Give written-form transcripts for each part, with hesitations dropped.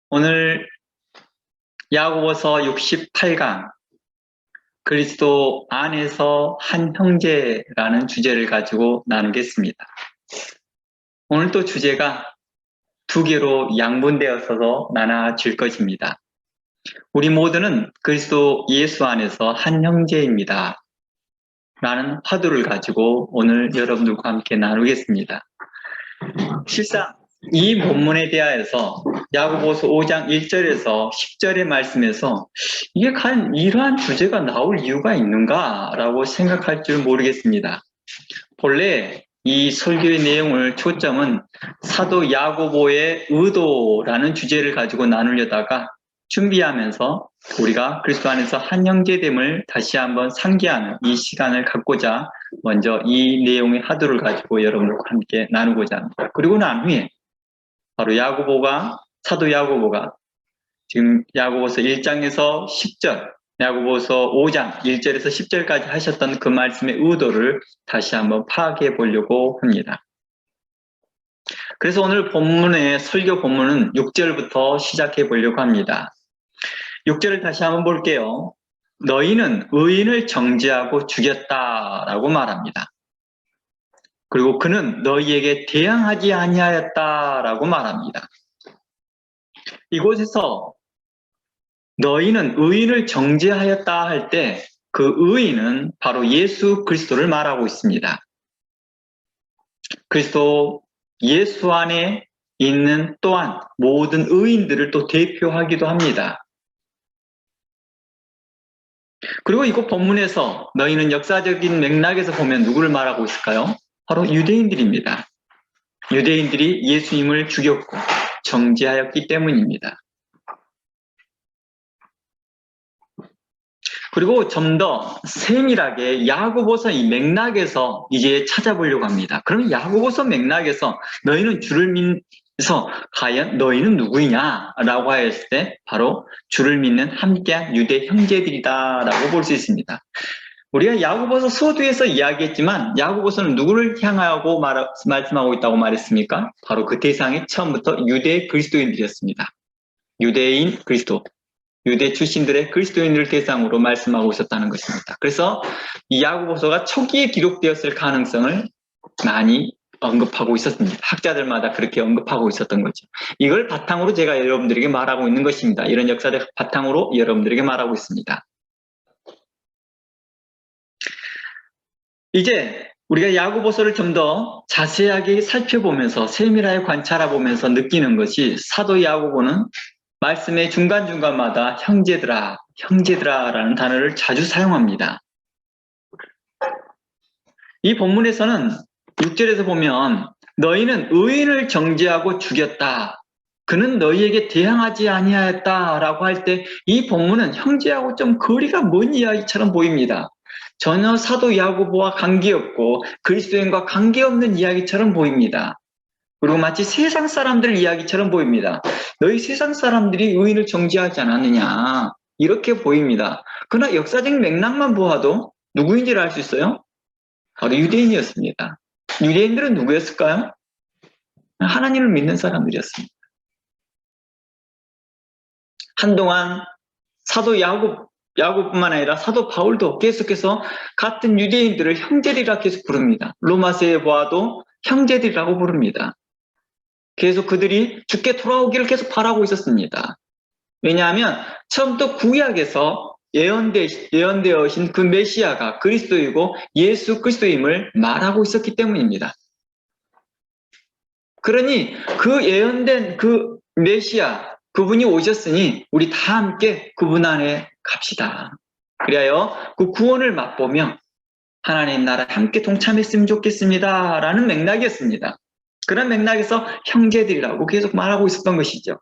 오늘 야고보서 68강 그리스도 안에서 한 형제라는 주제를 가지고 나누겠습니다. 오늘 또 주제가 두 개로 양분되어서 나눠질 것입니다. 우리 모두는 그리스도 예수 안에서 한 형제입니다. 라는 화두를 가지고 오늘 여러분들과 함께 나누겠습니다. 실상 이 본문에 대하여서 야고보서 5장 1절에서 10절의 말씀에서 이게 과연 이러한 주제가 나올 이유가 있는가라고 생각할 줄 모르겠습니다. 본래 이 설교의 내용을 초점은 사도 야고보의 의도라는 주제를 가지고 나누려다가 준비하면서 우리가 그리스도 안에서 한 형제됨을 다시 한번 상기하는 이 시간을 갖고자 먼저 이 내용의 화두를 가지고 여러분들과 함께 나누고자 합니다. 그리고 난 후에 바로 사도 야고보가 지금 야고보서 1장에서 10절, 야고보서 5장 1절에서 10절까지 하셨던 그 말씀의 의도를 다시 한번 파악해 보려고 합니다. 그래서 오늘 설교 본문은 6절부터 시작해 보려고 합니다. 6절을 다시 한번 볼게요. 너희는 의인을 정죄하고 죽였다라고 말합니다. 그리고 그는 너희에게 대항하지 아니하였다라고 말합니다. 이곳에서 너희는 의인을 정죄하였다 할 때 그 의인은 바로 예수 그리스도를 말하고 있습니다. 그리스도 예수 안에 있는 또한 모든 의인들을 또 대표하기도 합니다. 그리고 이곳 본문에서 너희는 역사적인 맥락에서 보면 누구를 말하고 있을까요? 바로 유대인들입니다. 유대인들이 예수님을 죽였고 정죄하였기 때문입니다. 그리고 좀 더 세밀하게 야고보서 이 맥락에서 이제 찾아보려고 합니다. 그러면 야고보서 맥락에서 너희는 주를 믿어서 과연 너희는 누구이냐라고 하였을 때 바로 주를 믿는 함께한 유대 형제들이다라고 볼 수 있습니다. 우리가 야고보서 서두에서 이야기했지만 야고보서는 누구를 향하고 말씀하고 있다고 말했습니까? 바로 그 대상이 처음부터 유대 그리스도인들이었습니다. 유대인 그리스도, 유대 출신들의 그리스도인들을 대상으로 말씀하고 있었다는 것입니다. 그래서 이 야고보서가 초기에 기록되었을 가능성을 많이 언급하고 있었습니다. 학자들마다 그렇게 언급하고 있었던 거죠. 이걸 바탕으로 제가 여러분들에게 말하고 있는 것입니다. 이런 역사적 바탕으로 여러분들에게 말하고 있습니다. 이제 우리가 야고보서를 좀 더 자세하게 살펴보면서 세밀하게 관찰해보면서 느끼는 것이 사도 야고보는 말씀의 중간중간마다 형제들아, 형제들아라는 단어를 자주 사용합니다. 이 본문에서는 6절에서 보면 너희는 의인을 정죄하고 죽였다. 그는 너희에게 대항하지 아니하였다라고 할 때 이 본문은 형제하고 좀 거리가 먼 이야기처럼 보입니다. 전혀 사도 야고보와 관계없고 그리스도인과 관계없는 이야기처럼 보입니다. 그리고 마치 세상 사람들 이야기처럼 보입니다. 너희 세상 사람들이 의인을 정죄하지 않았느냐 이렇게 보입니다. 그러나 역사적 맥락만 보아도 누구인지를 알 수 있어요? 바로 유대인이었습니다. 유대인들은 누구였을까요? 하나님을 믿는 사람들이었습니다. 한동안 사도 야고보뿐만 아니라 사도 바울도 계속해서 같은 유대인들을 형제들이라 계속 부릅니다. 로마서에 보아도 형제들이라고 부릅니다. 계속 그들이 주께 돌아오기를 계속 바라고 있었습니다. 왜냐하면 처음부터 구약에서 예언되어 오신 그 메시아가 그리스도이고 예수 그리스도임을 말하고 있었기 때문입니다. 그러니 그 예언된 그 메시아, 그분이 오셨으니 우리 다 함께 그분 안에 갑시다. 그리하여 그 구원을 맛보며 하나님 나라에 함께 동참했으면 좋겠습니다. 라는 맥락이었습니다. 그런 맥락에서 형제들이라고 계속 말하고 있었던 것이죠.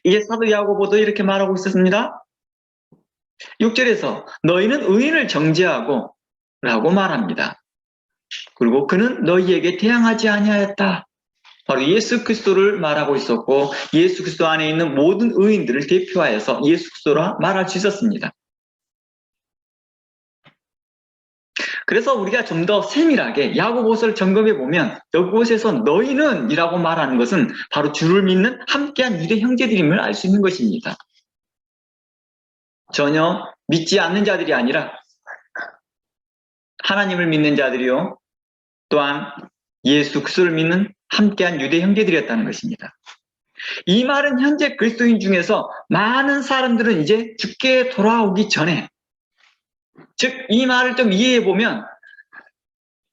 이제 사도 야고보도 이렇게 말하고 있었습니다. 6절에서 너희는 의인을 정죄하고 라고 말합니다. 그리고 그는 너희에게 대항하지 아니하였다. 바로 예수 그리스도를 말하고 있었고 예수 그리스도 안에 있는 모든 의인들을 대표하여서 예수 그리스도라 말할 수 있었습니다. 그래서 우리가 좀 더 세밀하게 야고보서를 점검해 보면 이곳에서 너희는 이라고 말하는 것은 바로 주를 믿는 함께한 유대 형제들임을 알 수 있는 것입니다. 전혀 믿지 않는 자들이 아니라 하나님을 믿는 자들이요, 또한 예수 그리스도를 믿는 함께한 유대 형제들이었다는 것입니다. 이 말은 현재 그리스도인 중에서 많은 사람들은 이제 죽게 돌아오기 전에, 즉 이 말을 좀 이해해 보면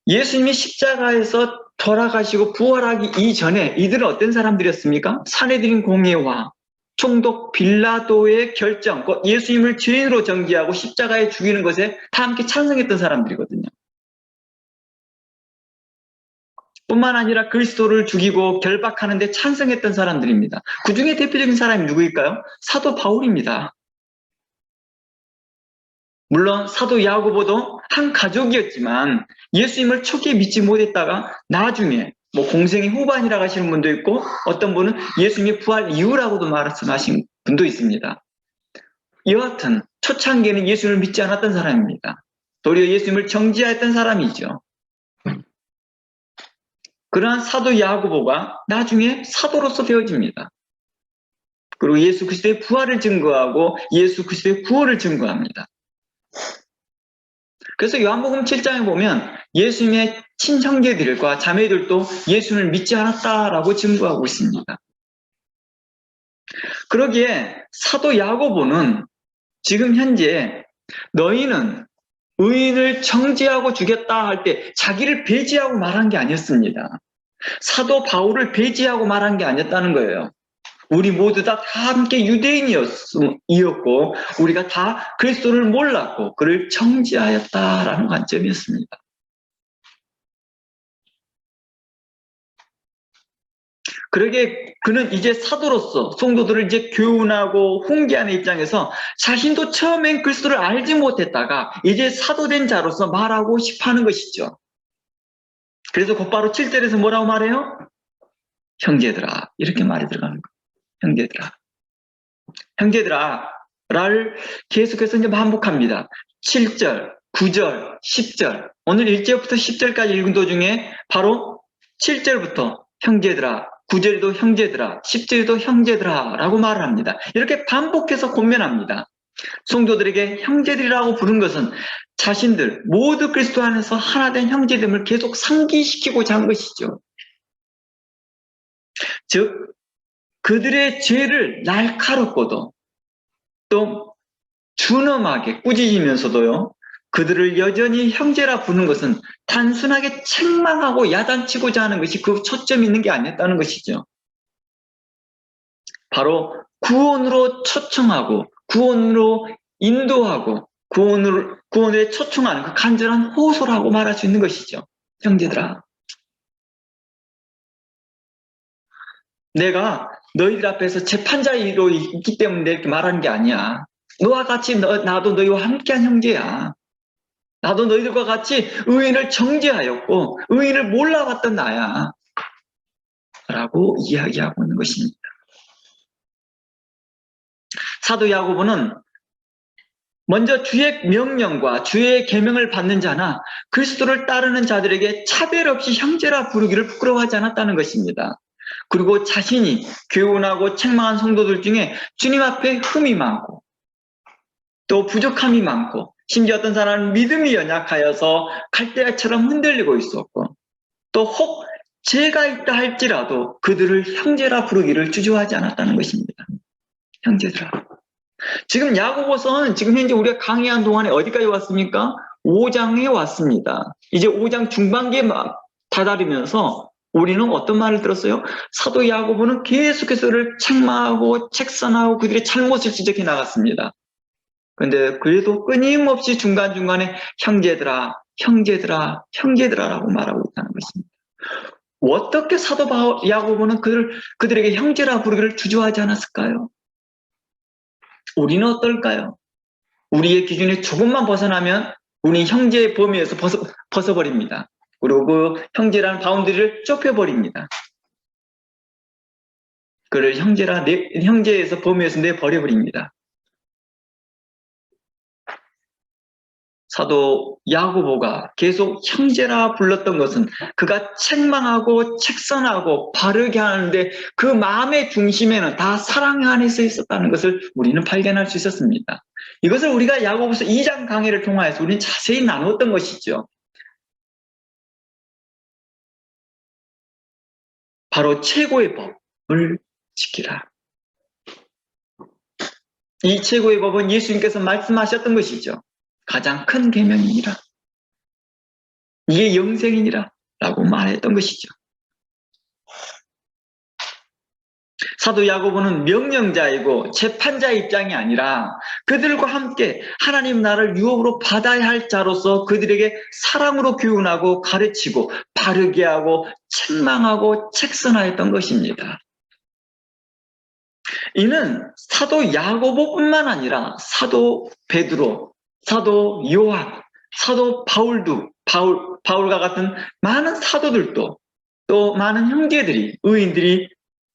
예수님이 십자가에서 돌아가시고 부활하기 이전에 이들은 어떤 사람들이었습니까? 사내들인 공예와 총독 빌라도의 결정, 예수님을 죄인으로 정죄하고 십자가에 죽이는 것에 다 함께 찬성했던 사람들이거든요. 뿐만 아니라 그리스도를 죽이고 결박하는 데 찬성했던 사람들입니다. 그 중에 대표적인 사람이 누구일까요? 사도 바울입니다. 물론 사도 야고보도 한 가족이었지만 예수님을 초기에 믿지 못했다가 나중에 공생의 후반이라고 하시는 분도 있고, 어떤 분은 예수님이 부활 이후라고도 말씀하신 분도 있습니다. 여하튼 초창기에는 예수님을 믿지 않았던 사람입니다. 도리어 예수님을 정죄했던 사람이죠. 그러한 사도 야고보가 나중에 사도로서 되어집니다. 그리고 예수 그리스도의 부활을 증거하고 예수 그리스도의 구원을 증거합니다. 그래서 요한복음 7장에 보면 예수님의 친형제들과 자매들도 예수님을 믿지 않았다라고 증거하고 있습니다. 그러기에 사도 야고보는 지금 현재 너희는 의인을 정죄하고 죽였다 할 때 자기를 배제하고 말한 게 아니었습니다. 사도 바울을 배제하고 말한 게 아니었다는 거예요. 우리 모두 다 함께 유대인이었고 우리가 다 그리스도를 몰랐고 그를 정죄하였다라는 관점이었습니다. 그러게 그는 이제 사도로서 성도들을 이제 교훈하고 훈계하는 입장에서 자신도 처음엔 그리스도를 알지 못했다가 이제 사도된 자로서 말하고 싶어하는 것이죠. 그래서 곧바로 7절에서 뭐라고 말해요? 형제들아, 이렇게 말이 들어가는 거예요. 형제들아. 형제들아를 계속해서 이제 반복합니다. 7절, 9절, 10절. 오늘 1절부터 10절까지 읽은 도중에 바로 7절부터 형제들아, 9절에도 형제들아, 10절에도 형제들아 라고 말을 합니다. 이렇게 반복해서 권면합니다. 성도들에게 형제들이라고 부른 것은 자신들 모두 그리스도 안에서 하나된 형제됨을 계속 상기시키고자 한 것이죠. 즉 그들의 죄를 날카롭고도 또 준엄하게 꾸짖으면서도요, 그들을 여전히 형제라 부르는 것은 단순하게 책망하고 야단치고자 하는 것이 그 초점이 있는 게 아니었다는 것이죠. 바로 구원으로 초청하고 구원으로 인도하고 구원에 초청하는 그 간절한 호소라고 말할 수 있는 것이죠. 형제들아, 내가 너희들 앞에서 재판자로 있기 때문에 이렇게 말하는 게 아니야. 너와 같이 나도 너희와 함께한 형제야. 나도 너희들과 같이 의인을 정죄하였고 의인을 몰라봤던 나야. 라고 이야기하고 있는 것입니다. 사도 야고보는 먼저 주의 명령과 주의 계명을 받는 자나 그리스도를 따르는 자들에게 차별 없이 형제라 부르기를 부끄러워하지 않았다는 것입니다. 그리고 자신이 교훈하고 책망한 성도들 중에 주님 앞에 흠이 많고 또 부족함이 많고 심지어 어떤 사람은 믿음이 연약하여서 갈대아처럼 흔들리고 있었고 또 혹 죄가 있다 할지라도 그들을 형제라 부르기를 주저하지 않았다는 것입니다. 형제들아. 지금 야고보서는 지금 현재 우리가 강의한 동안에 어디까지 왔습니까? 5장에 왔습니다. 이제 5장 중반기에 다다르면서 우리는 어떤 말을 들었어요? 사도 야고보는 계속해서 그를 책망하고 책선하고 그들의 잘못을 지적해 나갔습니다. 그런데 그래도 끊임없이 중간중간에 형제들아, 형제들아, 형제들아라고 말하고 있다는 것입니다. 어떻게 사도 야고보는 그들에게 형제라 부르기를 주저하지 않았을까요? 우리는 어떨까요? 우리의 기준이 조금만 벗어나면 우리는 형제의 범위에서 벗어버립니다. 그리고 그 형제라는 바운드리를 좁혀버립니다. 그를 형제에서 범위에서 내버려버립니다. 사도 야고보가 계속 형제라 불렀던 것은 그가 책망하고 책선하고 바르게 하는데 그 마음의 중심에는 다 사랑 안에서 있었다는 것을 우리는 발견할 수 있었습니다. 이것을 우리가 야고보서 2장 강의를 통하여서 우리는 자세히 나누었던 것이죠. 바로 최고의 법을 지키라. 이 최고의 법은 예수님께서 말씀하셨던 것이죠. 가장 큰 계명이니라. 이게 영생이니라 라고 말했던 것이죠. 사도 야고보는 명령자이고 재판자의 입장이 아니라 그들과 함께 하나님 나라를 유업으로 받아야 할 자로서 그들에게 사랑으로 교훈하고 가르치고 바르게 하고 책망하고 책선하였던 것입니다. 이는 사도 야고보뿐만 아니라 사도 베드로, 사도 요한, 사도 바울과 같은 많은 사도들도 또 많은 형제들이, 의인들이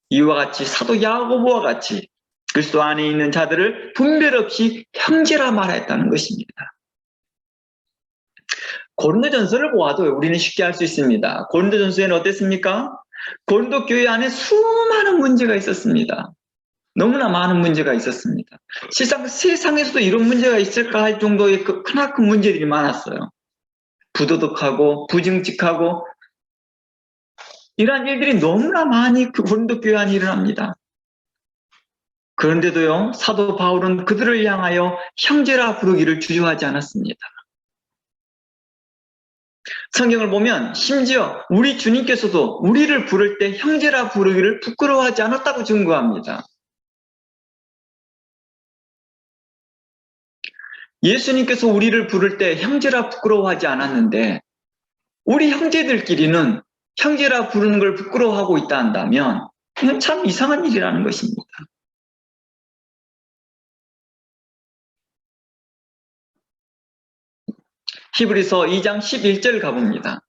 이와 같이 사도 야고보와 같이 그리스도 안에 있는 자들을 분별 없이 형제라 말했다는 것입니다. 고린도전서를 보아도 우리는 쉽게 알 수 있습니다. 고린도전서에는 어땠습니까? 고린도 교회 안에 수많은 문제가 있었습니다. 너무나 많은 문제가 있었습니다. 실상 세상에서도 이런 문제가 있을까 할 정도의 그 크나큰 문제들이 많았어요. 부도덕하고 부증직하고 이러한 일들이 너무나 많이 그 고린도 교회 안에 일어납니다. 그런데도요, 사도 바울은 그들을 향하여 형제라 부르기를 주저하지 않았습니다. 성경을 보면 심지어 우리 주님께서도 우리를 부를 때 형제라 부르기를 부끄러워하지 않았다고 증거합니다. 예수님께서 우리를 부를 때 형제라 부끄러워하지 않았는데 우리 형제들끼리는 형제라 부르는 걸 부끄러워하고 있다 한다면 이건 참 이상한 일이라는 것입니다. 히브리서 2장 11절 가봅니다.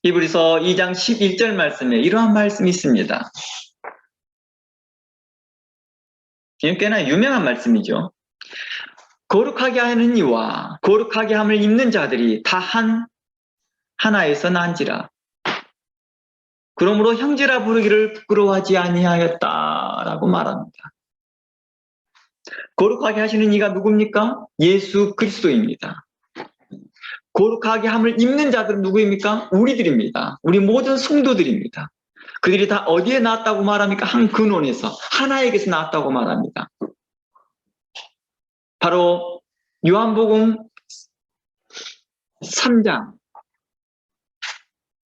히브리서 2장 11절 말씀에 이러한 말씀이 있습니다. 이건 꽤나 유명한 말씀이죠. 거룩하게 하는 이와 거룩하게 함을 입는 자들이 다 하나에서 난지라. 그러므로 형제라 부르기를 부끄러워하지 아니하였다라고 말합니다. 거룩하게 하시는 이가 누굽니까? 예수 그리스도입니다. 거룩하게 함을 입는 자들은 누구입니까? 우리들입니다. 우리 모든 성도들입니다. 그들이 다 어디에 나왔다고 말합니까? 한 근원에서, 하나에게서 나왔다고 말합니다. 바로 요한복음 3장,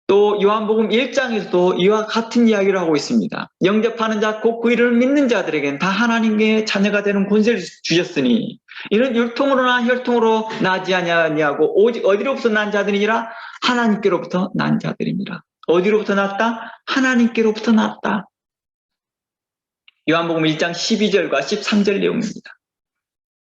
또 요한복음 1장에서도 이와 같은 이야기를 하고 있습니다. 영접하는 자, 곧 그 이름을 믿는 자들에게는 다 하나님의 자녀가 되는 권세를 주셨으니 이는 율통으로나 혈통으로 나지 아니하고 오직 어디로부터 난 자들이니라? 하나님께로부터 난 자들이니라. 어디로부터 났다? 하나님께로부터 났다. 요한복음 1장 12절과 13절 내용입니다.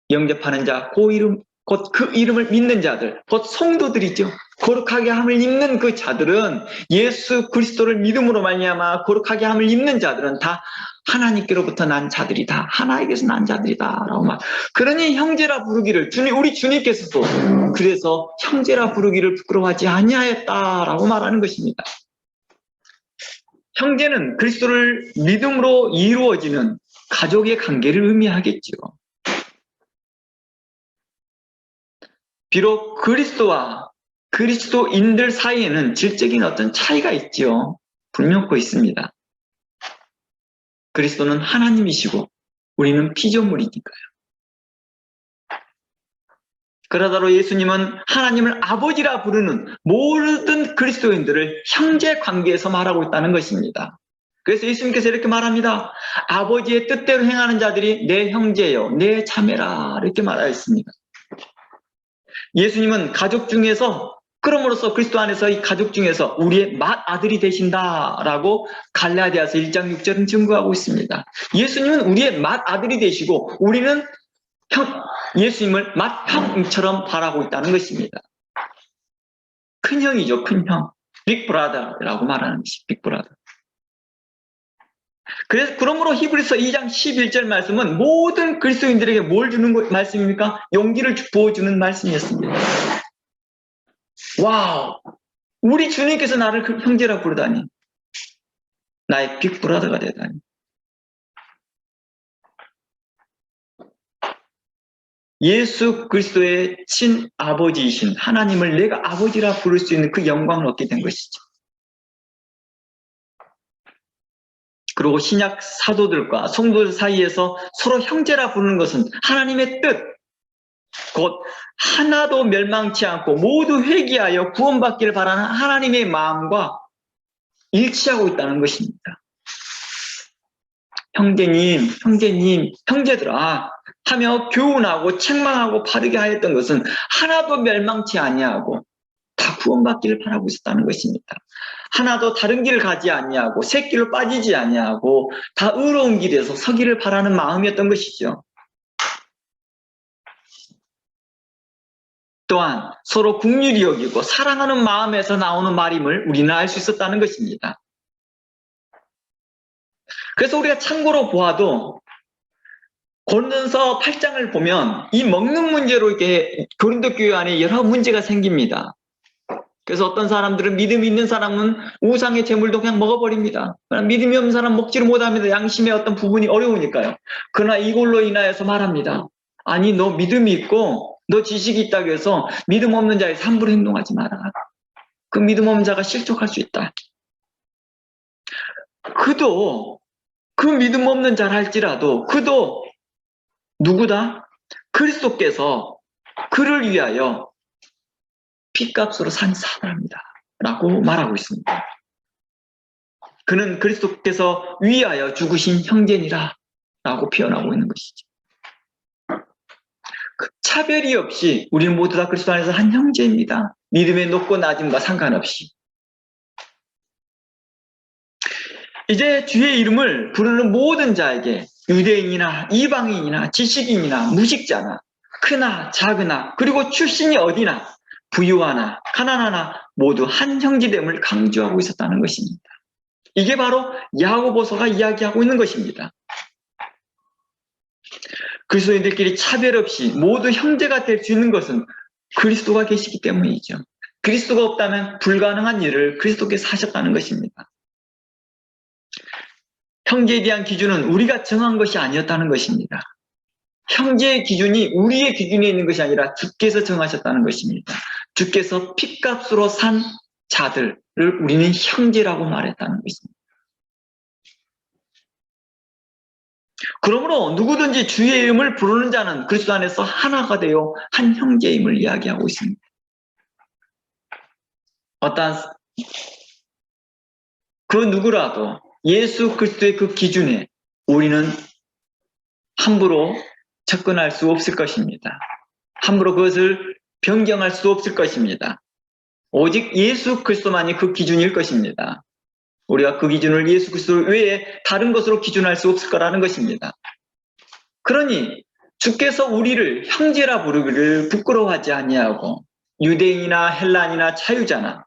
영접하는 자, 곧 그 이름을 믿는 자들, 곧 성도들이죠. 거룩하게 함을 입는 그 자들은 예수 그리스도를 믿음으로 말미암아 거룩하게 함을 입는 자들은 다 하나님께로부터 난 자들이다. 하나에게서 난 자들이다라고 말. 그러니 형제라 부르기를 우리 주님께서도 그래서 형제라 부르기를 부끄러워하지 아니하였다라고 말하는 것입니다. 형제는 그리스도를 믿음으로 이루어지는 가족의 관계를 의미하겠죠. 비록 그리스도와 그리스도인들 사이에는 질적인 어떤 차이가 있죠. 분명코 있습니다. 그리스도는 하나님이시고 우리는 피조물이니까요. 그러다로 예수님은 하나님을 아버지라 부르는 모든 그리스도인들을 형제 관계에서 말하고 있다는 것입니다. 그래서 예수님께서 이렇게 말합니다. 아버지의 뜻대로 행하는 자들이 내 형제요, 내 자매라 이렇게 말하였습니다. 예수님은 가족 중에서 그럼으로써 그리스도 안에서 이 가족 중에서 우리의 맏아들이 되신다라고 갈라디아서 1장 6절은 증거하고 있습니다. 예수님은 우리의 맏아들이 되시고 우리는 예수님을 맏형처럼 바라고 있다는 것입니다. 큰형이죠. 큰형. 빅브라더라고 말하는 것이 빅브라더. 그래서 그러므로 히브리서 2장 11절 말씀은 모든 그리스도인들에게 뭘 주는 말씀입니까? 용기를 부어주는 말씀이었습니다. 와우! 우리 주님께서 나를 그 형제라 부르다니. 나의 빅브라더가 되다니. 예수 그리스도의 친아버지이신 하나님을 내가 아버지라 부를 수 있는 그 영광을 얻게 된 것이죠. 그리고 신약 사도들과 성도들 사이에서 서로 형제라 부르는 것은 하나님의 뜻, 곧 하나도 멸망치 않고 모두 회개하여 구원받기를 바라는 하나님의 마음과 일치하고 있다는 것입니다. 형제님, 형제들아 하며 교훈하고 책망하고 바르게 하였던 것은 하나도 멸망치 아니하고 다 구원받기를 바라고 있었다는 것입니다. 하나도 다른 길을 가지 아니하고 새 길로 빠지지 아니하고 다 의로운 길에서 서기를 바라는 마음이었던 것이죠. 또한 서로 긍휼히 여기고 사랑하는 마음에서 나오는 말임을 우리는 알 수 있었다는 것입니다. 그래서 우리가 참고로 보아도 고린도서 8장을 보면 이 먹는 문제로 이렇게 고린도 교회 안에 여러 문제가 생깁니다. 그래서 어떤 사람들은 믿음이 있는 사람은 우상의 제물도 그냥 먹어버립니다. 그러나 믿음이 없는 사람은 먹지를 못합니다. 양심의 어떤 부분이 어려우니까요. 그러나 이걸로 인하여서 말합니다. 아니 너 믿음이 있고 너 지식이 있다고 해서 믿음 없는 자에서 함부로 행동하지 마라. 그 믿음 없는 자가 실족할 수 있다. 그도 그 믿음 없는 자라 할지라도 그도 누구다? 그리스도께서 그를 위하여 핏값으로 산 사람이다 라고 말하고 있습니다. 그는 그리스도께서 위하여 죽으신 형제니라 라고 표현하고 있는 것이죠. 그 차별이 없이 우리는 모두 다 그리스도 안에서 한 형제입니다. 믿음의 높고 낮음과 상관없이. 이제 주의 이름을 부르는 모든 자에게 유대인이나 이방인이나 지식인이나 무식자나 크나 작으나 그리고 출신이 어디나 부유하나 가난하나 모두 한 형제됨을 강조하고 있었다는 것입니다. 이게 바로 야고보서가 이야기하고 있는 것입니다. 그리스도인들끼리 차별 없이 모두 형제가 될 수 있는 것은 그리스도가 계시기 때문이죠. 그리스도가 없다면 불가능한 일을 그리스도께서 하셨다는 것입니다. 형제에 대한 기준은 우리가 정한 것이 아니었다는 것입니다. 형제의 기준이 우리의 기준에 있는 것이 아니라 주께서 정하셨다는 것입니다. 주께서 핏값으로 산 자들을 우리는 형제라고 말했다는 것입니다. 그러므로 누구든지 주의 이름을 부르는 자는 그리스도 안에서 하나가 되어 한 형제임을 이야기하고 있습니다. 어떠한 그 누구라도 예수 그리스도의 그 기준에 우리는 함부로 접근할 수 없을 것입니다. 함부로 그것을 변경할 수 없을 것입니다. 오직 예수 그리스도만이 그 기준일 것입니다. 우리가 그 기준을 예수 그리스도 외에 다른 것으로 기준할 수 없을 거라는 것입니다. 그러니 주께서 우리를 형제라 부르기를 부끄러워하지 아니하고 유대인이나 헬란이나 자유자나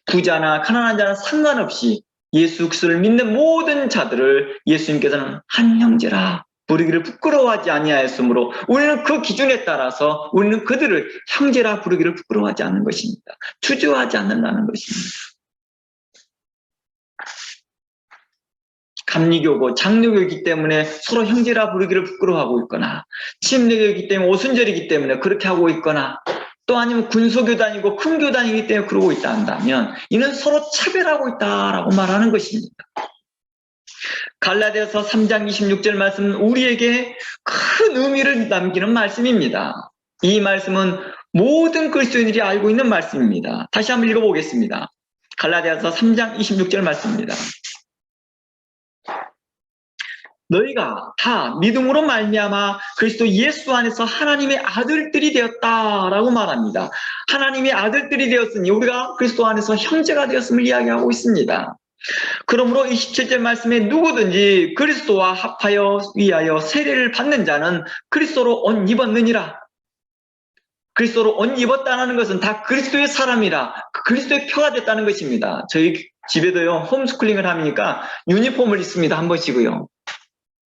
부자나 가난한 자나 상관없이 예수 그리스도를 믿는 모든 자들을 예수님께서는 한 형제라 부르기를 부끄러워하지 아니하였으므로 우리는 그 기준에 따라서 우리는 그들을 형제라 부르기를 부끄러워하지 않는 것입니다. 주저하지 않는다는 것입니다. 감리교고 장로교이기 때문에 서로 형제라 부르기를 부끄러워하고 있거나 침례교이기 때문에 오순절이기 때문에 그렇게 하고 있거나 또 아니면 군소교단이고 큰 교단이기 때문에 그러고 있다 한다면 이는 서로 차별하고 있다라고 말하는 것입니다. 갈라디아서 3장 26절 말씀은 우리에게 큰 의미를 남기는 말씀입니다. 이 말씀은 모든 그리스도인들이 알고 있는 말씀입니다. 다시 한번 읽어보겠습니다. 갈라디아서 3장 26절 말씀입니다. 너희가 다 믿음으로 말미암아 그리스도 예수 안에서 하나님의 아들들이 되었다라고 말합니다. 하나님의 아들들이 되었으니 우리가 그리스도 안에서 형제가 되었음을 이야기하고 있습니다. 그러므로 27절 말씀에 누구든지 그리스도와 합하여 위하여 세례를 받는 자는 그리스도로 옷 입었느니라. 그리스도로 옷 입었다는 것은 다 그리스도의 사람이라 그리스도의 표가 됐다는 것입니다. 저희 집에도요 홈스쿨링을 하니까 유니폼을 입습니다. 한 번씩요.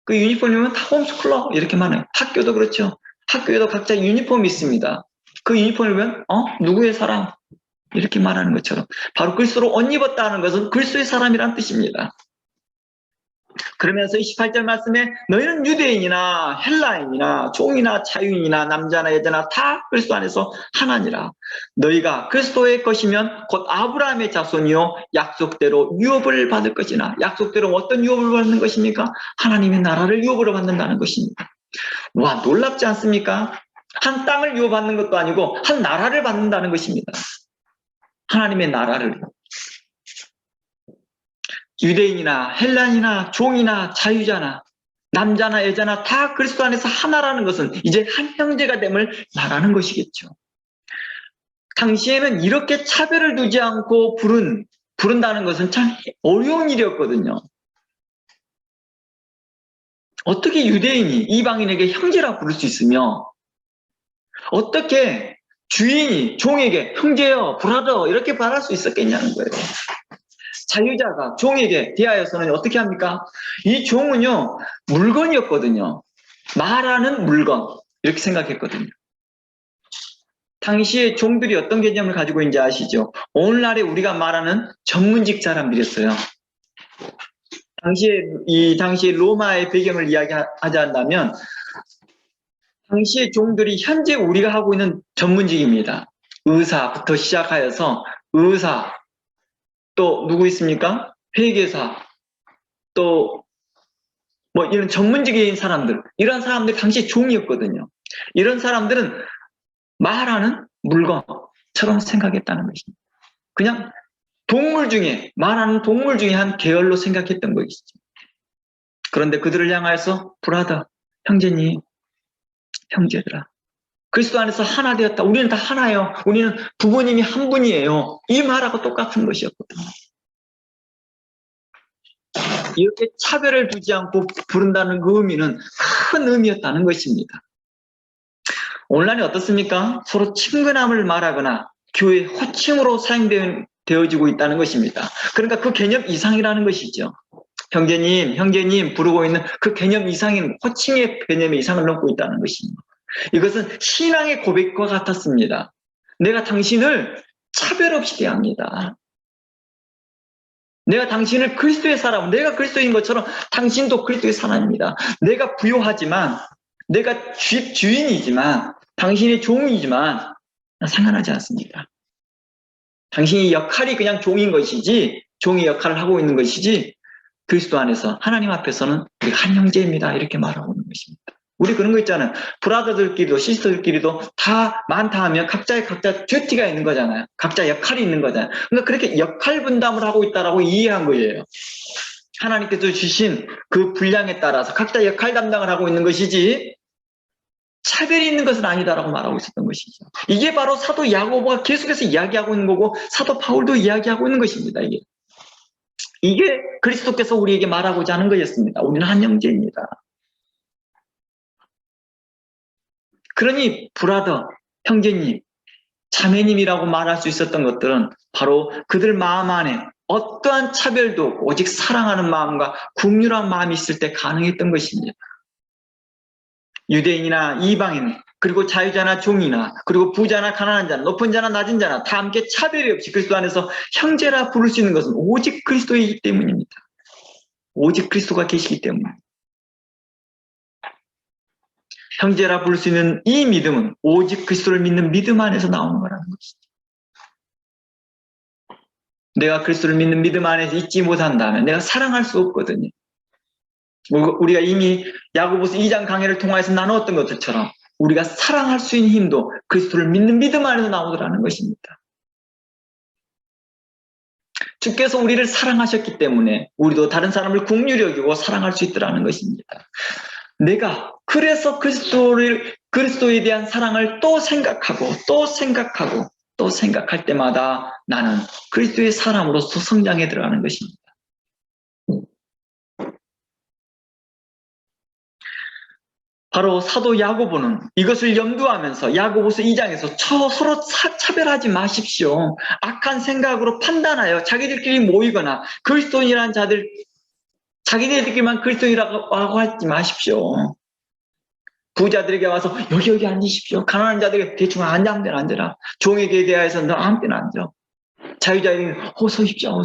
그 유니폼이면 다 홈스쿨러 이렇게 말해요. 학교도 그렇죠. 학교에도 각자 유니폼이 있습니다. 그 유니폼을 보면 누구의 사람? 이렇게 말하는 것처럼 바로 그리스도로 옷 입었다는 것은 그리스도의 사람이란 뜻입니다. 그러면서 28절 말씀에 너희는 유대인이나 헬라인이나 종이나 자유인이나 남자나 여자나 다 그리스도 안에서 하나니라. 너희가 그리스도의 것이면 곧 아브라함의 자손이요 약속대로 유업을 받을 것이나. 약속대로 어떤 유업을 받는 것입니까? 하나님의 나라를 유업으로 받는다는 것입니다. 와, 놀랍지 않습니까? 한 땅을 유업받는 것도 아니고 한 나라를 받는다는 것입니다. 하나님의 나라를. 유대인이나 헬란이나 종이나 자유자나 남자나 여자나 다 그리스도 안에서 하나라는 것은 이제 한 형제가 됨을 말하는 것이겠죠. 당시에는 이렇게 차별을 두지 않고 부른다는 것은 참 어려운 일이었거든요. 어떻게 유대인이 이방인에게 형제라 부를 수 있으며 어떻게 주인이 종에게 형제여 브라더 이렇게 말할 수 있었겠냐는 거예요. 자유자가 종에게 대하여서는 어떻게 합니까? 이 종은요 물건이었거든요. 말하는 물건 이렇게 생각했거든요. 당시에 종들이 어떤 개념을 가지고 있는지 아시죠? 오늘날에 우리가 말하는 전문직 사람들이었어요. 당시에 로마의 배경을 이야기하자면 당시의 종들이 현재 우리가 하고 있는 전문직입니다. 의사부터 시작하여서 의사, 또 누구 있습니까? 회계사, 또 뭐 이런 전문직인 사람들, 이런 사람들이 당시 종이었거든요. 이런 사람들은 말하는 물건처럼 생각했다는 것입니다. 그냥 말하는 동물 중에 한 계열로 생각했던 것이죠. 그런데 그들을 향하여서 브라더, 형제님, 형제들아, 그리스도 안에서 하나 되었다. 우리는 다 하나예요. 우리는 부모님이 한 분이에요. 이 말하고 똑같은 것이었거든요. 이렇게 차별을 두지 않고 부른다는 그 의미는 큰 의미였다는 것입니다. 오늘날이 어떻습니까? 서로 친근함을 말하거나 교회 호칭으로 사용되어지고 있다는 것입니다. 그러니까 그 개념 이상이라는 것이죠. 형제님 부르고 있는 그 개념 이상인 호칭의 개념의 이상을 넘고 있다는 것입니다. 이것은 신앙의 고백과 같았습니다. 내가 당신을 차별 없이 대합니다. 내가 당신을 그리스도의 사람, 내가 그리스도인 것처럼 당신도 그리스도의 사람입니다. 내가 부요하지만, 내가 주인이지만, 당신의 종이지만 상관하지 않습니다. 당신의 역할이 그냥 종인 것이지, 종의 역할을 하고 있는 것이지, 그리스도 안에서 하나님 앞에서는 우리가 한 형제입니다. 이렇게 말하고 있는 것입니다. 우리 그런 거 있잖아요. 브라더들끼리도 시스터들끼리도 다 많다 하면 각자 듀티가 있는 거잖아요. 각자 역할이 있는 거잖아요. 그러니까 그렇게 역할 분담을 하고 있다라고 이해한 거예요. 하나님께서 주신 그 분량에 따라서 각자 역할 담당을 하고 있는 것이지 차별이 있는 것은 아니다라고 말하고 있었던 것이죠. 이게 바로 사도 야고보가 계속해서 이야기하고 있는 거고 사도 바울도 이야기하고 있는 것입니다. 이게 그리스도께서 우리에게 말하고자 하는 거였습니다. 우리는 한 형제입니다. 그러니 브라더, 형제님, 자매님이라고 말할 수 있었던 것들은 바로 그들 마음 안에 어떠한 차별도 없고 오직 사랑하는 마음과 긍휼한 마음이 있을 때 가능했던 것입니다. 유대인이나 이방인, 그리고 자유자나 종이나, 그리고 부자나 가난한 자나, 높은 자나 낮은 자나 다 함께 차별이 없이 그리스도 안에서 형제라 부를 수 있는 것은 오직 그리스도이기 때문입니다. 오직 그리스도가 계시기 때문입니다. 형제라 부를 수 있는 이 믿음은 오직 그리스도를 믿는 믿음 안에서 나오는 거라는 것이죠. 내가 그리스도를 믿는 믿음 안에서 있지 못한다면 내가 사랑할 수 없거든요. 우리가 이미 야고보서 2장 강해를 통해서 나누었던 것들처럼 우리가 사랑할 수 있는 힘도 그리스도를 믿는 믿음 안에서 나오더라는 것입니다. 주께서 우리를 사랑하셨기 때문에 우리도 다른 사람을 긍휼히 여기고 사랑할 수 있더라는 것입니다. 내가 그래서 그리스도에 대한 사랑을 또 생각하고 또 생각할 때마다 나는 그리스도의 사람으로서 성장해 들어가는 것입니다. 바로 사도 야고보는 이것을 염두하면서 야고보서 2장에서 서로 차별하지 마십시오. 악한 생각으로 판단하여 자기들끼리 모이거나 그리스도인이라는 자들 자기네들끼리만 그리스도인이라고 하지 마십시오. 부자들에게 와서 여기 앉으십시오. 가난한 자들에게 대충 앉으라. 종에게 대하여서 너 아무 때나 앉아. 자유자에게 서십시오.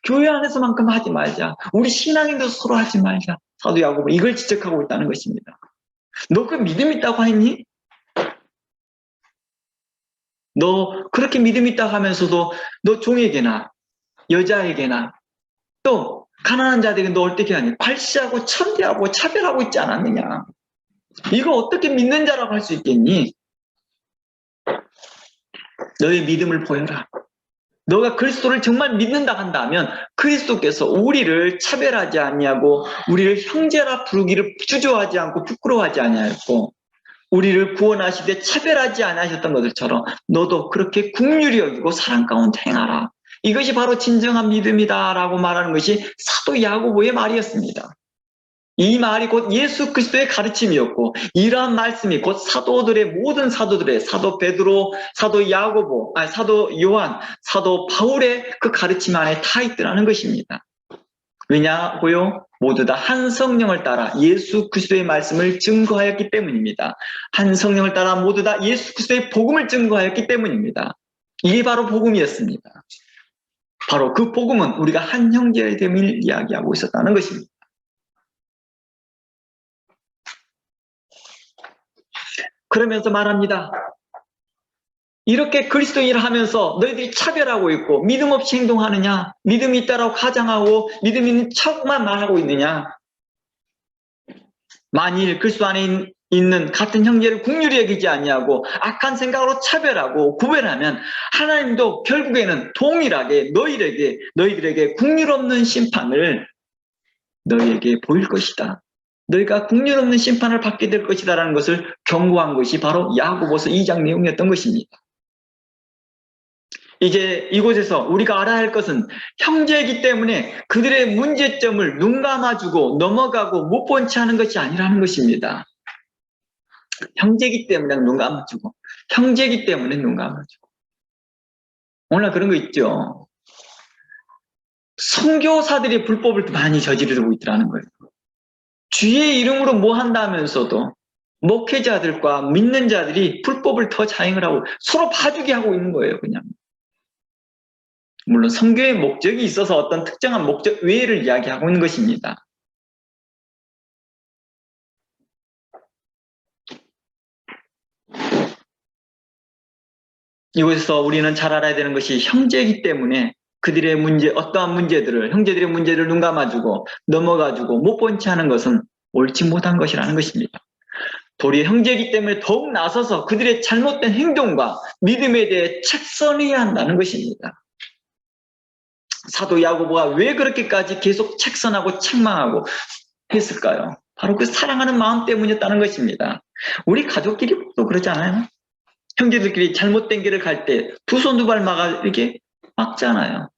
교회 안에서만큼 하지 말자. 우리 신앙인도 서로 하지 말자. 사도 야고보 이걸 지적하고 있다는 것입니다. 너 그 믿음 있다고 했니? 너 그렇게 믿음 있다고 하면서도 너 종에게나 여자에게나 또 가난한 자들에게 너 어떻게 하니? 괄시하고 천대하고 차별하고 있지 않았느냐? 이거 어떻게 믿는 자라고 할 수 있겠니? 너의 믿음을 보여라. 너가 그리스도를 정말 믿는다 한다면 그리스도께서 우리를 차별하지 아니하고 우리를 형제라 부르기를 주저하지 않고 부끄러워하지 아니하였고 우리를 구원하시되 차별하지 않으셨던 것들처럼 너도 그렇게 긍휼히 여기고 사랑 가운데 행하라. 이것이 바로 진정한 믿음이다라고 말하는 것이 사도 야고보의 말이었습니다. 이 말이 곧 예수 그리스도의 가르침이었고 이러한 말씀이 곧 모든 사도들의 사도 베드로, 사도 야고보, 사도 요한, 사도 바울의 그 가르침 안에 다 있더라는 것입니다. 왜냐고요? 모두 다 한 성령을 따라 예수 그리스도의 말씀을 증거하였기 때문입니다. 한 성령을 따라 모두 다 예수 그리스도의 복음을 증거하였기 때문입니다. 이게 바로 복음이었습니다. 바로 그 복음은 우리가 한 형제됨을 이야기하고 있었다는 것입니다. 그러면서 말합니다. 이렇게 그리스도인을 하면서 너희들이 차별하고 있고 믿음 없이 행동하느냐? 믿음이 있다라고 가장하고 믿음 있는 척만 말하고 있느냐? 만일 그리스도 안에 있는 같은 형제를 긍휼히 여기지 아니하고 악한 생각으로 차별하고 구별하면 하나님도 결국에는 동일하게 너희들에게 긍휼 없는 심판을 너희에게 보일 것이다. 너희가 긍휼 없는 심판을 받게 될 것이다라는 것을 경고한 것이 바로 야고보서 2장 내용이었던 것입니다. 이제 이곳에서 우리가 알아야 할 것은 형제이기 때문에 그들의 문제점을 눈 감아주고 넘어가고 못 본 채 하는 것이 아니라는 것입니다. 형제이기 때문에 눈 감아주고 형제이기 때문에 눈 감아주고 오늘 그런 거 있죠. 선교사들이 불법을 많이 저지르고 있더라는 거예요. 주의 이름으로 뭐 한다면서도 목회자들과 믿는 자들이 불법을 더 자행을 하고 서로 봐주게 하고 있는 거예요. 그냥. 물론 선교의 목적이 있어서 어떤 특정한 목적 외를 이야기하고 있는 것입니다. 이곳에서 우리는 잘 알아야 되는 것이 형제이기 때문에 그들의 어떠한 문제들을 형제들의 문제를 눈 감아주고 넘어가주고 못 본 채 하는 것은 옳지 못한 것이라는 것입니다. 도리어 형제이기 때문에 더욱 나서서 그들의 잘못된 행동과 믿음에 대해 책선해야 한다는 것입니다. 사도 야고보가 왜 그렇게까지 계속 책선하고 책망하고 했을까요? 바로 그 사랑하는 마음 때문이었다는 것입니다. 우리 가족끼리도 그러지 않아요? 형제들끼리 잘못된 길을 갈 때 두 손 두 발 막아 이렇게 막잖아요.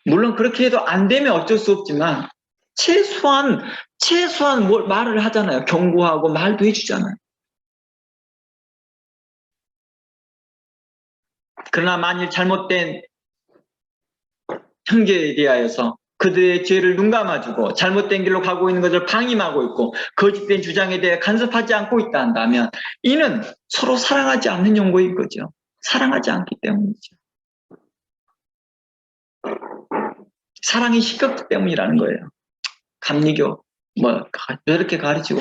물론 그렇게 해도 안 되면 어쩔 수 없지만 최소한 말을 하잖아요. 경고하고 말도 해주잖아요. 그러나 만일 잘못된 형제에 대하여서 그들의 죄를 눈 감아주고 잘못된 길로 가고 있는 것을 방임하고 있고 거짓된 주장에 대해 간섭하지 않고 있다 한다면 이는 서로 사랑하지 않는 용고인 거죠. 사랑하지 않기 때문이죠. 사랑이 식었기 때문이라는 거예요. 감리교 이렇게 가르치고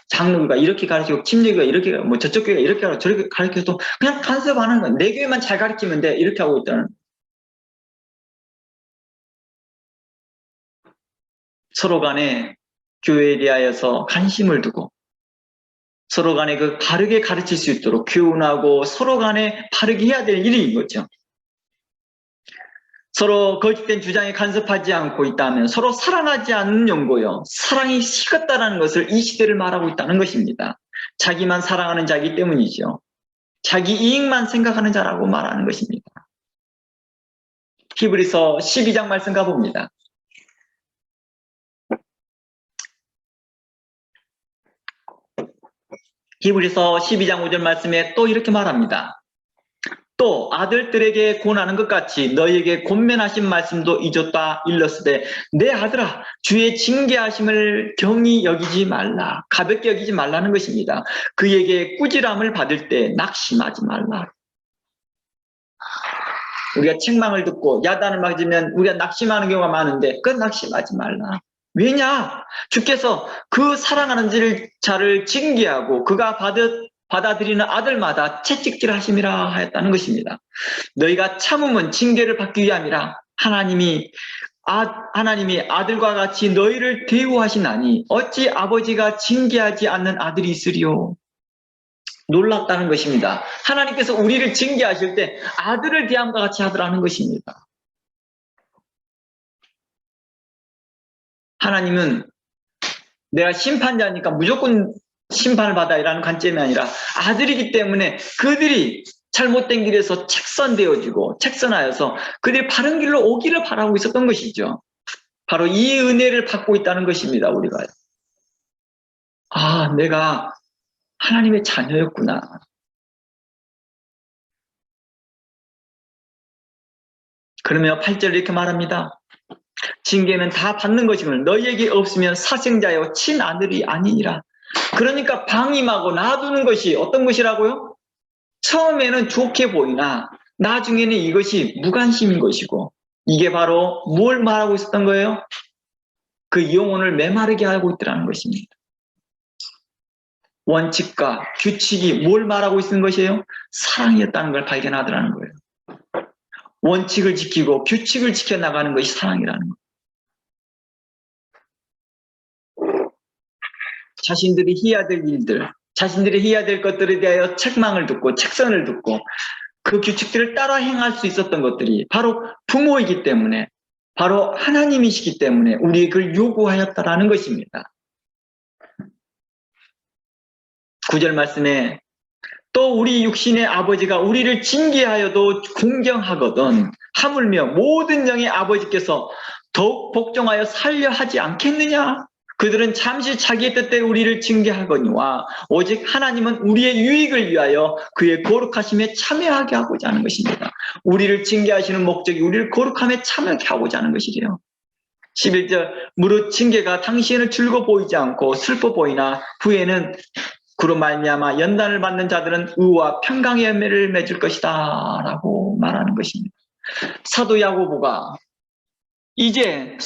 장로교가 이렇게 가르치고 침례교가 이렇게 저쪽 교회가 이렇게 가르치고 저렇게 가르쳐도 그냥 간섭하는 거예요. 내 교회만 잘 가르치면 돼 이렇게 하고 있다는. 서로 간에 교회에 대하여서 관심을 두고 서로 간에 그 바르게 가르칠 수 있도록 교훈하고 서로 간에 바르게 해야 될 일인 거죠. 서로 거짓된 주장에 간섭하지 않고 있다면 서로 사랑하지 않는 용고요. 사랑이 식었다는 것을 이 시대를 말하고 있다는 것입니다. 자기만 사랑하는 자이기 때문이죠. 자기 이익만 생각하는 자라고 말하는 것입니다. 히브리서 12장 말씀 가봅니다. 히브리서 12장 5절 말씀에 또 이렇게 말합니다. 또 아들들에게 권하는 것 같이 너희에게 권면하신 말씀도 잊었다 일렀으되 내 아들아 주의 징계하심을 경히 여기지 말라. 가볍게 여기지 말라는 것입니다. 그에게 꾸지람을 받을 때 낙심하지 말라. 우리가 책망을 듣고 야단을 맞으면 우리가 낙심하는 경우가 많은데 그건 낙심하지 말라. 왜냐? 주께서 그 사랑하는 자를 징계하고 그가 받아들이는 아들마다 채찍질 하심이라 하였다는 것입니다. 너희가 참으면 징계를 받기 위함이라. 하나님이 아들과 같이 너희를 대우하시나니 어찌 아버지가 징계하지 않는 아들이 있으리요. 놀랍다는 것입니다. 하나님께서 우리를 징계하실 때 아들을 대함과 같이 하더라는 것입니다. 하나님은 내가 심판자니까 무조건 심판을 받아라는 관점이 아니라 아들이기 때문에 그들이 잘못된 길에서 책선하여서 그들이 바른 길로 오기를 바라고 있었던 것이죠. 바로 이 은혜를 받고 있다는 것입니다. 우리가. 내가 하나님의 자녀였구나. 그러며 8절 이렇게 말합니다. 징계는 다 받는 것이면 너희에게 없으면 사생자여 친아들이 아니니라. 그러니까 방임하고 놔두는 것이 어떤 것이라고요? 처음에는 좋게 보이나 나중에는 이것이 무관심인 것이고 이게 바로 뭘 말하고 있었던 거예요? 그 영혼을 메마르게 하고 있더라는 것입니다. 원칙과 규칙이 뭘 말하고 있는 것이에요? 사랑이었다는 걸 발견하더라는 거예요. 원칙을 지키고 규칙을 지켜나가는 것이 사랑이라는 거예요. 자신들이 해야 될 일들, 자신들이 해야 될 것들에 대하여 책망을 듣고 책선을 듣고 그 규칙들을 따라 행할 수 있었던 것들이 바로 부모이기 때문에 바로 하나님이시기 때문에 우리에게 그걸 요구하였다라는 것입니다. 9절 말씀에 또 우리 육신의 아버지가 우리를 징계하여도 공경하거든 하물며 모든 영의 아버지께서 더욱 복종하여 살려 하지 않겠느냐? 그들은 잠시 자기의 뜻대로 우리를 징계하거니와 오직 하나님은 우리의 유익을 위하여 그의 거룩하심에 참여하게 하고자 하는 것입니다. 우리를 징계하시는 목적이 우리를 거룩함에 참여하게 하고자 하는 것이래요. 11절 무릇 징계가 당신을 즐거워 보이지 않고 슬퍼 보이나 후에는 그로 말미암아 연단을 받는 자들은 의와 평강의 열매를 맺을 것이다 라고 말하는 것입니다. 사도 야고보가 이제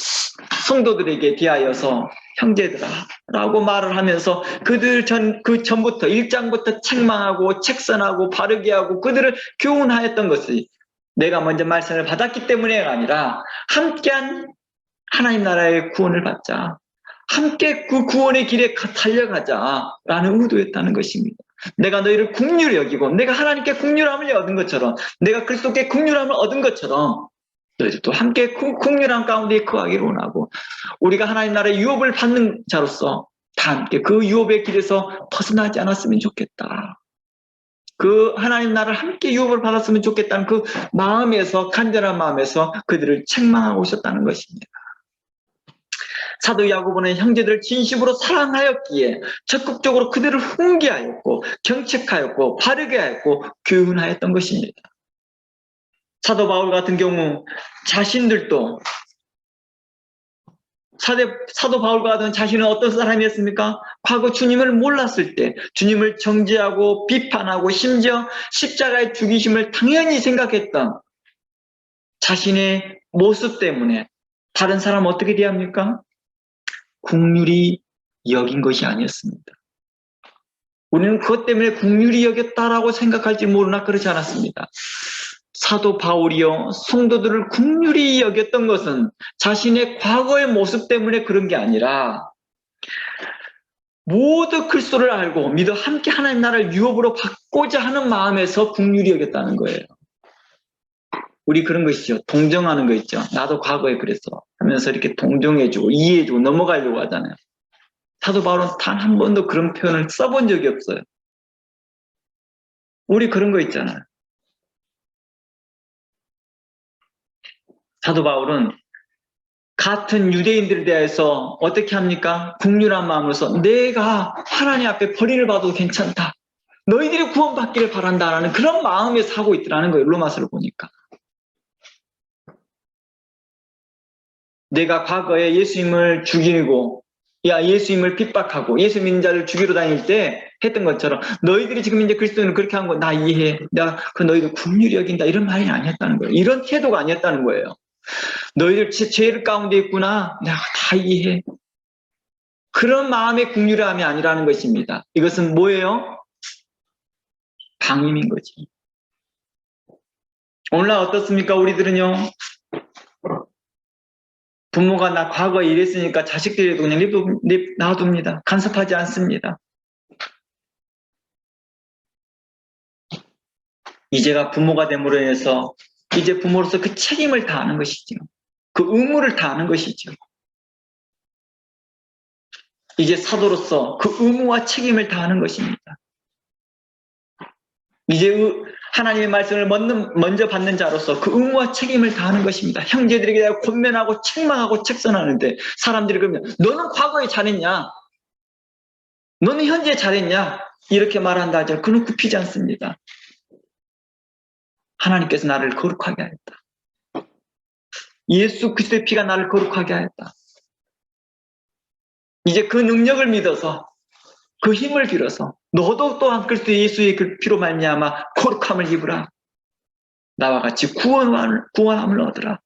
성도들에게 대하여서 형제들아 라고 말을 하면서 그들 그 전부터 1장부터 책망하고 책선하고 바르게 하고 그들을 교훈하였던 것이 내가 먼저 말씀을 받았기 때문에가 아니라 함께한 하나님 나라의 구원을 받자, 함께 그 구원의 길에 달려가자라는 의도였다는 것입니다. 내가 너희를 긍휼히 여기고 내가 하나님께 긍휼함을 얻은 것처럼 내가 그리스도께 긍휼함을 얻은 것처럼 너희들도 함께 긍휼함 가운데 거하기를 원하고 우리가 하나님 나라의 유업을 받는 자로서 다 함께 그 유업의 길에서 벗어나지 않았으면 좋겠다. 그 하나님 나라를 함께 유업을 받았으면 좋겠다는 그 마음에서 간절한 마음에서 그들을 책망하고 있었다는 것입니다. 사도 야고보는 형제들을 진심으로 사랑하였기에 적극적으로 그들을 훈계하였고 경책하였고 바르게 하였고 교훈하였던 것입니다. 사도 바울 같은 경우 자신들도 사도 바울과 같은 자신은 어떤 사람이었습니까? 과거 주님을 몰랐을 때 주님을 정죄하고 비판하고 심지어 십자가의 죽이심을 당연히 생각했던 자신의 모습 때문에 다른 사람 어떻게 대합니까? 긍휼히 여긴 것이 아니었습니다. 우리는 그것 때문에 긍휼히 여겼다라고 생각할지 모르나 그렇지 않았습니다. 사도 바울이요 성도들을 긍휼히 여겼던 것은 자신의 과거의 모습 때문에 그런 게 아니라 모두 그리스도를 알고 믿어 함께 하나님 나라를 유업으로 받고자 하는 마음에서 긍휼히 여겼다는 거예요. 우리 그런 거 있죠. 동정하는 거 있죠. 나도 과거에 그랬어 하면서 이렇게 동정해주고 이해해주고 넘어가려고 하잖아요. 사도 바울은 단 한 번도 그런 표현을 써본 적이 없어요. 우리 그런 거 있잖아요. 사도 바울은 같은 유대인들에 대해서 어떻게 합니까? 긍휼한 마음으로서 내가 하나님 앞에 벌이를 받아도 괜찮다. 너희들이 구원받기를 바란다라는 그런 마음에 사고 있더라는 거예요. 로마서를 보니까. 내가 과거에 예수님을 죽이고 예수님을 핍박하고 예수 믿는 자를 죽이러 다닐 때 했던 것처럼 너희들이 지금 이제 그리스도인을 그렇게 한 거 나 이해해. 나 그 너희들 긍휼히 여긴다. 이런 말이 아니었다는 거예요. 이런 태도가 아니었다는 거예요. 너희들 죄를 가운데 있구나. 내가 다 이해해. 그런 마음의 긍휼함이 아니라는 것입니다. 이것은 뭐예요? 방임인 거지. 오늘날 어떻습니까? 우리들은요. 부모가 나 과거에 이랬으니까 자식들에도 그냥 놔둡니다. 간섭하지 않습니다. 이제가 부모가 됨으로 인해서 이제 부모로서 그 책임을 다하는 것이죠. 그 의무를 다하는 것이죠. 이제 사도로서 그 의무와 책임을 다하는 것입니다. 이제 하나님의 말씀을 먼저 받는 자로서 그 의무와 책임을 다하는 것입니다. 형제들에게 대하여 권면하고 책망하고 책선하는데 사람들이 그러면 너는 과거에 잘했냐? 너는 현재 잘했냐? 이렇게 말한다 하죠. 그는 굽히지 않습니다. 하나님께서 나를 거룩하게 하였다. 예수 그리스도의 피가 나를 거룩하게 하였다. 이제 그 능력을 믿어서 그 힘을 빌어서 너도 또한 그리스도 예수의 그 피로 말미암아 거룩함을 입으라. 나와 같이 구원함을 얻으라.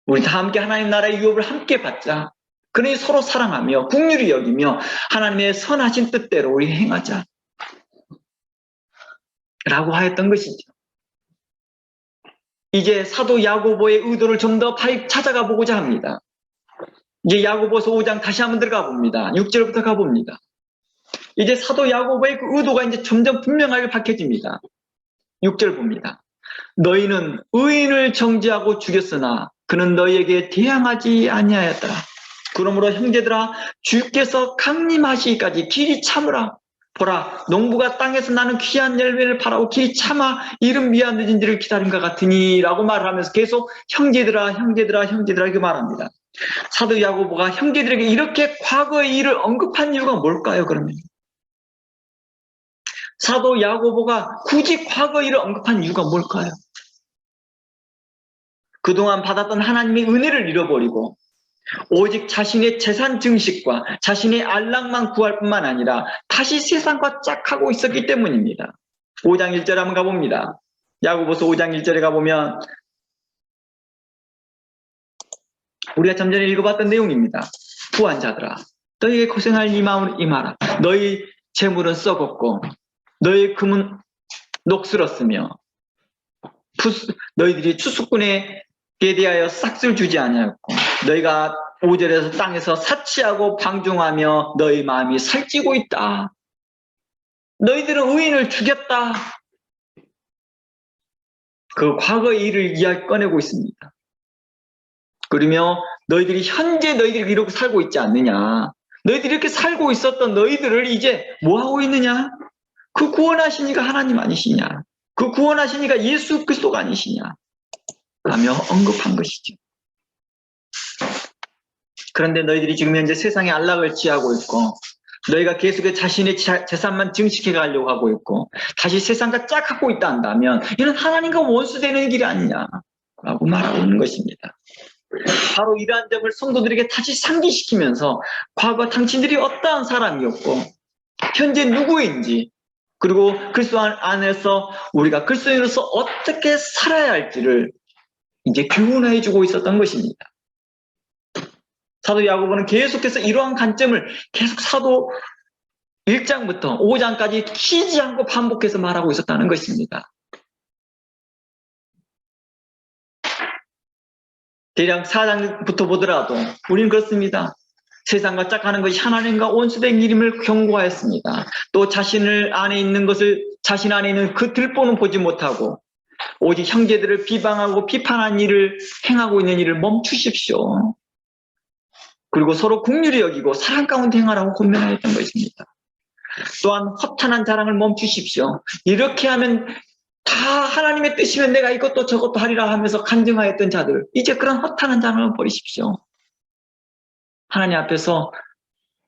우리 다 함께 하나님 나라의 유업을 함께 받자. 그러니 서로 사랑하며 긍휼히 여기며 하나님의 선하신 뜻대로 우리 행하자. 라고 하였던 것이죠. 이제 사도 야고보의 의도를 좀 더 찾아가 보고자 합니다. 이제 야고보서 5장 다시 한번 들어가 봅니다. 6절부터 가봅니다. 이제 사도 야고보의 그 의도가 이제 점점 분명하게 밝혀집니다. 6절 봅니다. 너희는 의인을 정죄하고 죽였으나 그는 너희에게 대항하지 아니하였더라. 그러므로 형제들아 주께서 강림하시기까지 길이 참으라. 보라 농부가 땅에서 나는 귀한 열매를 바라고 길이 참아 이른 미안 늦은 지를 기다림과 같으니 라고 말하면서 계속 형제들아 이렇게 말합니다. 사도 야고보가 형제들에게 이렇게 과거의 일을 언급한 이유가 뭘까요? 그러면 사도 야고보가 굳이 과거의 일을 언급한 이유가 뭘까요? 그동안 받았던 하나님의 은혜를 잃어버리고 오직 자신의 재산 증식과 자신의 안락만 구할 뿐만 아니라 다시 세상과 짝하고 있었기 때문입니다. 5장 1절에 한번 가봅니다. 야고보서 5장 1절에 가보면 우리가 좀 전에 읽어봤던 내용입니다. 부한 자들아 너희에게 고생할 이 마음을 임하라. 너희 재물은 썩었고 너희 금은 녹슬었으며 너희들이 추수꾼에게 대하여 싹쓸 주지 아니하였고 너희가 5절에서 땅에서 사치하고 방종하며 너희 마음이 살찌고 있다. 너희들은 의인을 죽였다. 그 과거의 일을 꺼내고 있습니다. 그러며 너희들이 현재 너희들이 이렇게 살고 있지 않느냐. 너희들이 이렇게 살고 있었던 너희들을 이제 뭐하고 있느냐. 그 구원하신 이가 하나님 아니시냐. 그 구원하신 이가 예수 그리스도가 아니시냐 라며 언급한 것이죠. 그런데 너희들이 지금 현재 세상에 안락을 취하고 있고 너희가 계속해서 자신의 재산만 증식해 가려고 하고 있고 다시 세상과 짝하고 있다 한다면 이는 하나님과 원수되는 길이 아니냐라고 말하고 있는 것입니다. 바로 이러한 점을 성도들에게 다시 상기시키면서 과거 당신들이 어떠한 사람이었고 현재 누구인지 그리고 그리스도 안에서 우리가 그리스도인으로서 어떻게 살아야 할지를 이제 교훈해 주고 있었던 것입니다. 사도 야고보는 계속해서 이러한 관점을 계속 사도 1장부터 5장까지 쉬지 않고 반복해서 말하고 있었다는 것입니다. 대략 4장부터 보더라도 우리는 그렇습니다. 세상과 짝하는 것이 하나님과 원수된 일임을 경고하였습니다. 또 자신 안에 있는 그 들보는 보지 못하고 오직 형제들을 비방하고 비판한 일을 행하고 있는 일을 멈추십시오. 그리고 서로 긍휼히 여기고 사랑 가운데 행하라고 권면하였던 것입니다. 또한 허탄한 자랑을 멈추십시오. 이렇게 하면 다 하나님의 뜻이면 내가 이것도 저것도 하리라 하면서 간증하였던 자들 이제 그런 허탄한 자랑을 버리십시오. 하나님 앞에서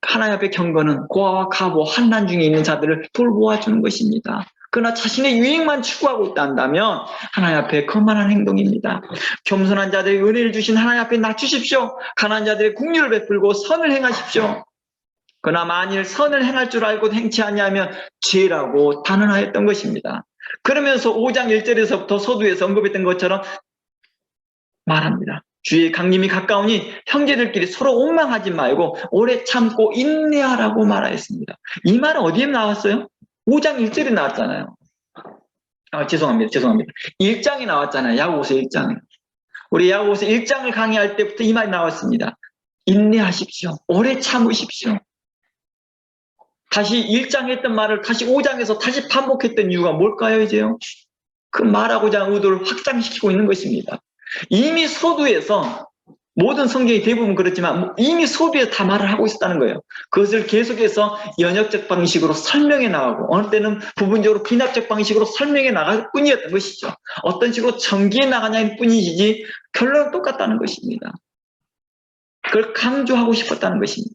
하나님 앞에 경건은 고아와 가보, 환난 중에 있는 자들을 돌보아주는 것입니다. 그러나 자신의 유익만 추구하고 있다 한다면 하나님 앞에 거만한 행동입니다. 겸손한 자들의 은혜를 주신 하나님 앞에 낮추십시오. 가난한 자들의 긍휼을 베풀고 선을 행하십시오. 그러나 만일 선을 행할 줄 알고 행치 아니하면 죄라고 단언하였던 것입니다. 그러면서 5장 1절에서부터 서두에서 언급했던 것처럼 말합니다. 주의 강림이 가까우니 형제들끼리 서로 원망하지 말고 오래 참고 인내하라고 말하였습니다. 이 말은 어디에 나왔어요? 5장 1절에 나왔잖아요. 죄송합니다. 1장에 나왔잖아요. 야고보서 1장에. 우리 야고보서 1장을 강의할 때부터 이 말이 나왔습니다. 인내하십시오. 오래 참으십시오. 다시 1장 했던 말을 다시 5장에서 다시 반복했던 이유가 뭘까요, 이제요? 그 말하고자 하는 의도를 확장시키고 있는 것입니다. 이미 서두에서 모든 성경이 대부분 그렇지만 이미 서두에 다 말을 하고 있었다는 거예요. 그것을 계속해서 연역적 방식으로 설명해 나가고 어느 때는 부분적으로 비납적 방식으로 설명해 나갈 뿐이었던 것이죠. 어떤 식으로 전기해 나가냐일 뿐이지 결론은 똑같다는 것입니다. 그걸 강조하고 싶었다는 것입니다.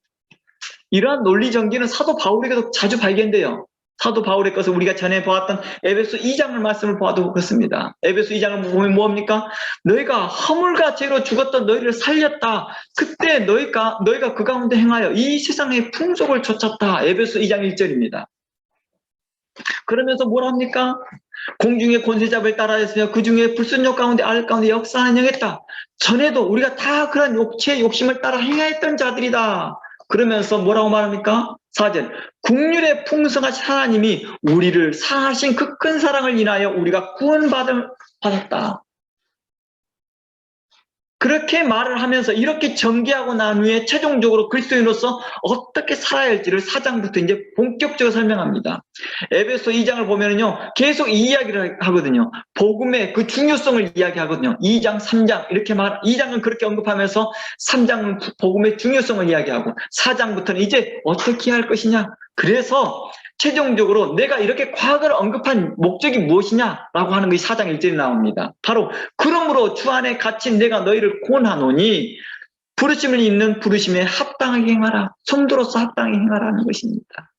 이러한 논리 전개는 사도 바울에게도 자주 발견돼요. 사도 바울의 것을 우리가 전에 보았던 에베소 2장을 말씀을 보아도 그렇습니다. 에베소 2장을 보면 뭡니까? 너희가 허물과 죄로 죽었던 너희를 살렸다. 그때 너희가 그 가운데 행하여 이 세상의 풍속을 좇았다. 에베소 2장 1절입니다. 그러면서 뭘 합니까? 공중의 권세잡을 따라했으며 그 중에 불순욕 가운데 알 가운데 역사하는 영했다. 전에도 우리가 다 그런 육체의 욕심을 따라 행하였던 자들이다. 그러면서 뭐라고 말합니까? 4절 긍휼의 풍성하신 하나님이 우리를 사하신 그 큰 사랑을 인하여 우리가 구원받았다. 그렇게 말을 하면서 이렇게 전개하고 난 후에 최종적으로 그리스도인으로서 어떻게 살아야 할지를 4장부터 이제 본격적으로 설명합니다. 에베소 2장을 보면은요, 계속 이 이야기를 하거든요. 복음의 그 중요성을 이야기하거든요. 2장, 3장, 2장은 그렇게 언급하면서 3장은 복음의 중요성을 이야기하고 4장부터는 이제 어떻게 할 것이냐. 그래서 최종적으로 내가 이렇게 과거를 언급한 목적이 무엇이냐라고 하는 것이 4장 1절에 나옵니다. 바로 그러므로 주 안에 갇힌 내가 너희를 권하노니 부르심을 있는 부르심에 합당하게 행하라. 성도로서 합당하게 행하라는 것입니다.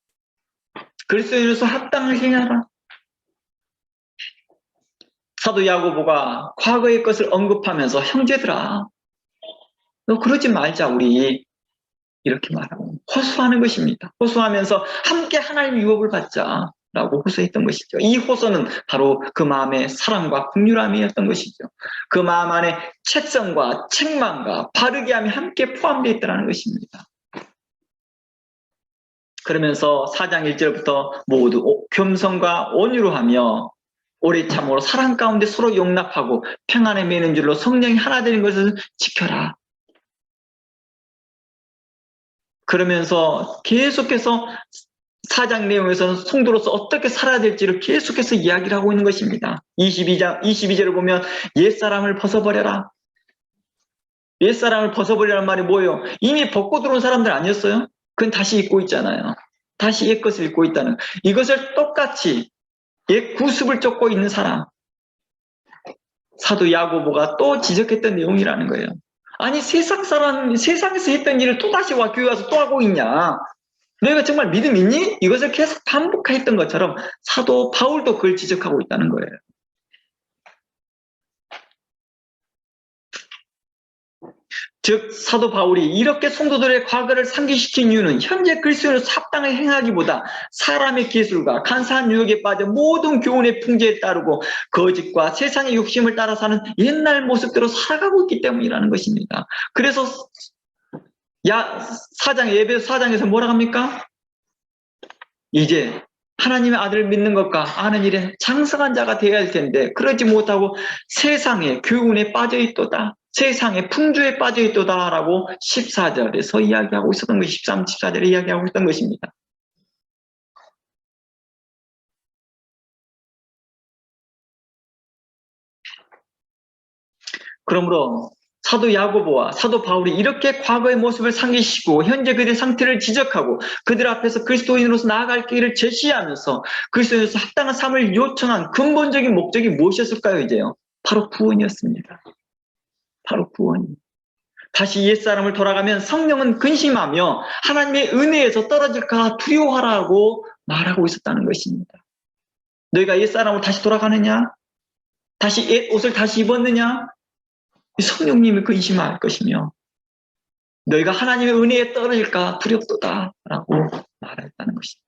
그리스도인으로서 합당하게 행하라. 사도 야고보가 과거의 것을 언급하면서 형제들아 너 그러지 말자 우리 이렇게 말하고 호소하는 것입니다. 호소하면서 함께 하나님의 유업을 받자라고 호소했던 것이죠. 이 호소는 바로 그 마음의 사랑과 긍휼함이었던 것이죠. 그 마음 안에 책성과 책망과 바르게 함이 함께 포함되어 있다는 것입니다. 그러면서 4장 1절부터 모두 겸손과 온유로 하며 오래 참으로 사랑 가운데 서로 용납하고 평안에 매는 줄로 성령이 하나 되는 것을 지켜라. 그러면서 계속해서 4장 내용에서는 성도로서 어떻게 살아야 될지를 계속해서 이야기를 하고 있는 것입니다. 22절을 보면 옛사람을 벗어버려라. 옛사람을 벗어버리라는 말이 뭐예요? 이미 벗고 들어온 사람들 아니었어요? 그건 다시 입고 있잖아요. 다시 옛 것을 입고 있다는 이것을 똑같이 옛 구습을 쫓고 있는 사람. 사도 야고보가 또 지적했던 내용이라는 거예요. 아니 세상에서 했던 일을 또다시 와 교회 와서 또 하고 있냐? 너희가 정말 믿음 있니? 이것을 계속 반복했던 것처럼 사도 바울도 그걸 지적하고 있다는 거예요. 즉 사도 바울이 이렇게 성도들의 과거를 상기시킨 이유는 현재 그리스도인으로서 합당하게 행하기보다 사람의 기술과 간사한 유혹에 빠져 모든 교훈의 풍제에 따르고 거짓과 세상의 욕심을 따라 사는 옛날 모습대로 살아가고 있기 때문이라는 것입니다. 그래서 에베소 4장에서 뭐라 합니까? 이제 하나님의 아들을 믿는 것과 아는 일에 장성한 자가 되어야 할 텐데 그러지 못하고 세상의 교훈에 빠져있도다. 세상의 풍조에 빠져있도다라고 14절에서 이야기하고 있었던 것이 13, 14절에 이야기하고 있던 것입니다. 그러므로 사도 야고보와 사도 바울이 이렇게 과거의 모습을 상기시키고 현재 그들의 상태를 지적하고 그들 앞에서 그리스도인으로서 나아갈 길을 제시하면서 그리스도인으로서 합당한 삶을 요청한 근본적인 목적이 무엇이었을까요? 이제요. 바로 구원이었습니다. 바로 구원입니다. 다시 옛사람을 돌아가면 성령은 근심하며 하나님의 은혜에서 떨어질까 두려워하라고 말하고 있었다는 것입니다. 너희가 옛사람으로 다시 돌아가느냐? 다시 옛 옷을 다시 입었느냐? 성령님이 근심할 것이며 너희가 하나님의 은혜에 떨어질까 두렵도다 라고 말했다는 것입니다.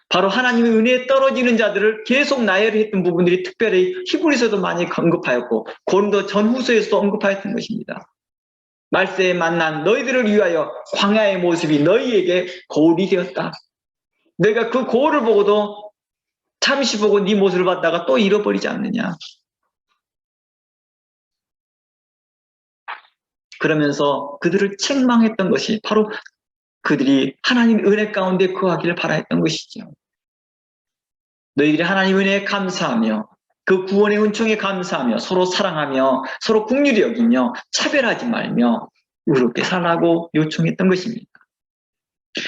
바로 하나님의 은혜에 떨어지는 자들을 계속 나열했던 부분들이 특별히 히브리서도 많이 언급하였고 고린도 전후서에서도 언급하였던 것입니다. 말세에 만난 너희들을 위하여 광야의 모습이 너희에게 거울이 되었다. 너희가 그 거울을 보고도 잠시 보고 네 모습을 봤다가 또 잃어버리지 않느냐. 그러면서 그들을 책망했던 것이 바로 그들이 하나님의 은혜 가운데 거하기를 바라했던 것이죠. 너희들이 하나님의 은혜에 감사하며 그 구원의 은총에 감사하며 서로 사랑하며 서로 긍휼히 여기며 차별하지 말며 의롭게 살라고 요청했던 것입니다.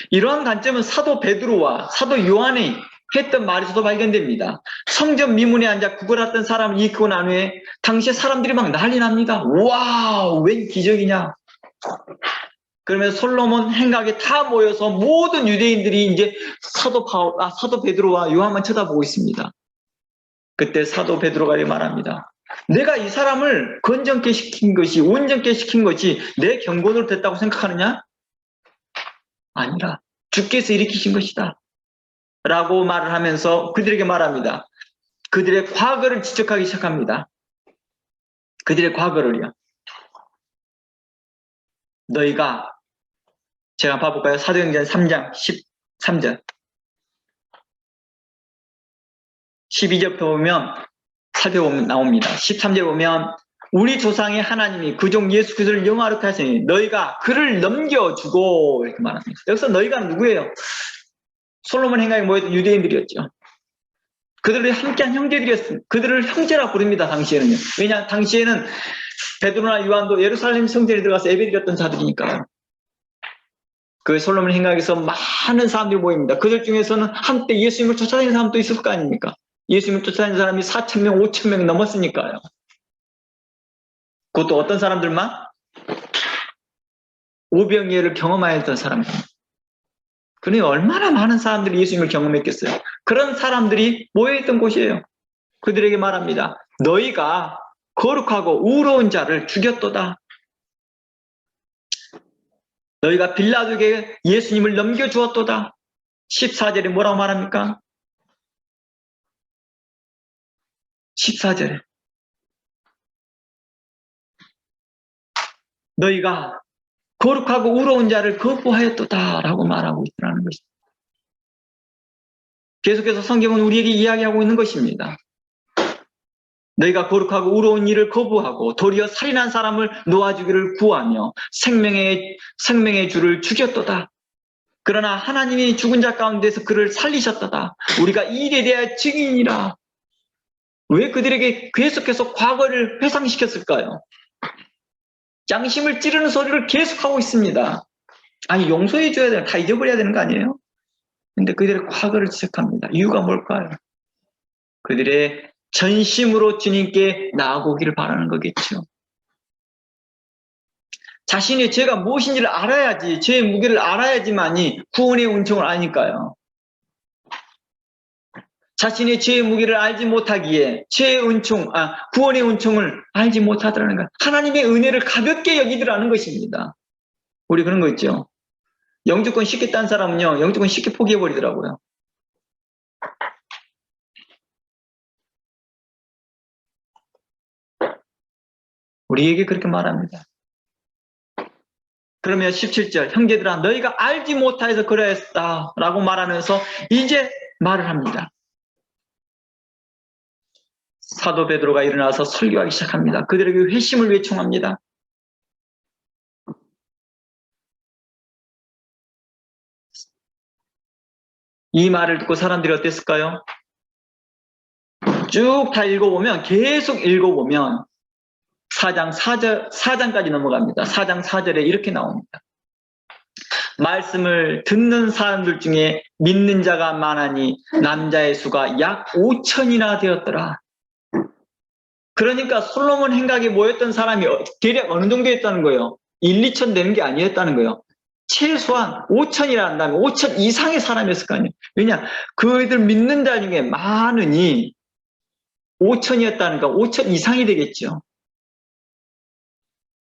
이러한 관점은 사도 베드로와 사도 요한이 했던 말에서도 발견됩니다. 성전 미문에 앉아 구걸했던 사람을 일으키고 난 후에 당시에 사람들이 막 난리 납니다. 와우, 웬 기적이냐. 그러면서 솔로몬 행각에 다 모여서 모든 유대인들이 이제 사도 베드로와 요한만 쳐다보고 있습니다. 그때 사도 베드로가 이렇게 말합니다. 내가 이 사람을 건전케 시킨 것이, 온전케 시킨 것이 내 경건으로 됐다고 생각하느냐? 아니라 주께서 일으키신 것이다. 라고 말을 하면서 그들에게 말합니다. 그들의 과거를 지적하기 시작합니다. 그들의 과거를요. 너희가 제가 봐볼까요? 사도행전 3장 13절 12절부터 보면 살펴보면 나옵니다. 13절 보면 우리 조상의 하나님이 그종 예수 그리스도를 영화롭게 하시니 너희가 그를 넘겨주고 이렇게 말합니다. 여기서 너희가 누구예요? 솔로몬 행각에 모였던 유대인들이었죠. 그들이 함께한 형제들이었습니다. 그들을 형제라 부릅니다. 당시에는요. 왜냐 당시에는 베드로나 요한도 예루살렘 성전에 들어가서 예배드렸던 자들이니까요. 그 솔로몬 행각에서 많은 사람들이 모입니다. 그들 중에서는 한때 예수님을 쫓아다니는 사람도 있을 거 아닙니까? 예수님을 쫓아다니는 사람이 4,000명, 5,000명 넘었으니까요. 그것도 어떤 사람들만? 오병이어를 경험하였던 사람들. 그러니 얼마나 많은 사람들이 예수님을 경험했겠어요. 그런 사람들이 모여있던 곳이에요. 그들에게 말합니다. 너희가 거룩하고 의로운 자를 죽였도다. 너희가 빌라도에게 예수님을 넘겨주었도다. 14절에 뭐라고 말합니까? 14절에 너희가 거룩하고 의로운 자를 거부하였도다 라고 말하고 있다는 것입니다. 계속해서 성경은 우리에게 이야기하고 있는 것입니다. 너희가 거룩하고 의로운 일을 거부하고 도리어 살인한 사람을 놓아주기를 구하며 생명의 주를 죽였도다. 그러나 하나님이 죽은 자 가운데서 그를 살리셨도다. 우리가 이 일에 대하여 증인이라. 왜 그들에게 계속해서 과거를 회상시켰을까요? 양심을 찌르는 소리를 계속하고 있습니다. 아니 용서해줘야 되나? 다 잊어버려야 되는 거 아니에요? 근데 그들의 과거를 지적합니다. 이유가 뭘까요? 그들의 전심으로 주님께 나아오기를 바라는 거겠죠. 자신의 죄가 무엇인지를 알아야지, 죄의 무게를 알아야지만이 구원의 은총을 아니까요. 자신의 죄의 무게를 알지 못하기에 구원의 은총을 알지 못하더라는 것. 하나님의 은혜를 가볍게 여기더라는 것입니다. 우리 그런 거 있죠. 영주권 쉽게 딴 사람은요, 영주권 쉽게 포기해버리더라고요. 우리에게 그렇게 말합니다. 그러면 17절, 형제들아 너희가 알지 못하여서 그러했다 라고 말하면서 이제 말을 합니다. 사도 베드로가 일어나서 설교하기 시작합니다. 그들에게 회심을 요청합니다. 이 말을 듣고 사람들이 어땠을까요? 쭉 다 읽어보면, 계속 읽어보면 4장까지 넘어갑니다. 4장 4절에 이렇게 나옵니다. 말씀을 듣는 사람들 중에 믿는 자가 많으니 남자의 수가 약 5천이나 되었더라. 그러니까 솔로몬 행각에 모였던 사람이 대략 어느 정도였다는 거예요? 1, 2천 되는 게 아니었다는 거예요. 최소한 5천이라 한다면 5천 이상의 사람이었을 거 아니에요. 왜냐? 그들 믿는 자 중에 많으니 5천이었다니까 5천 이상이 되겠죠.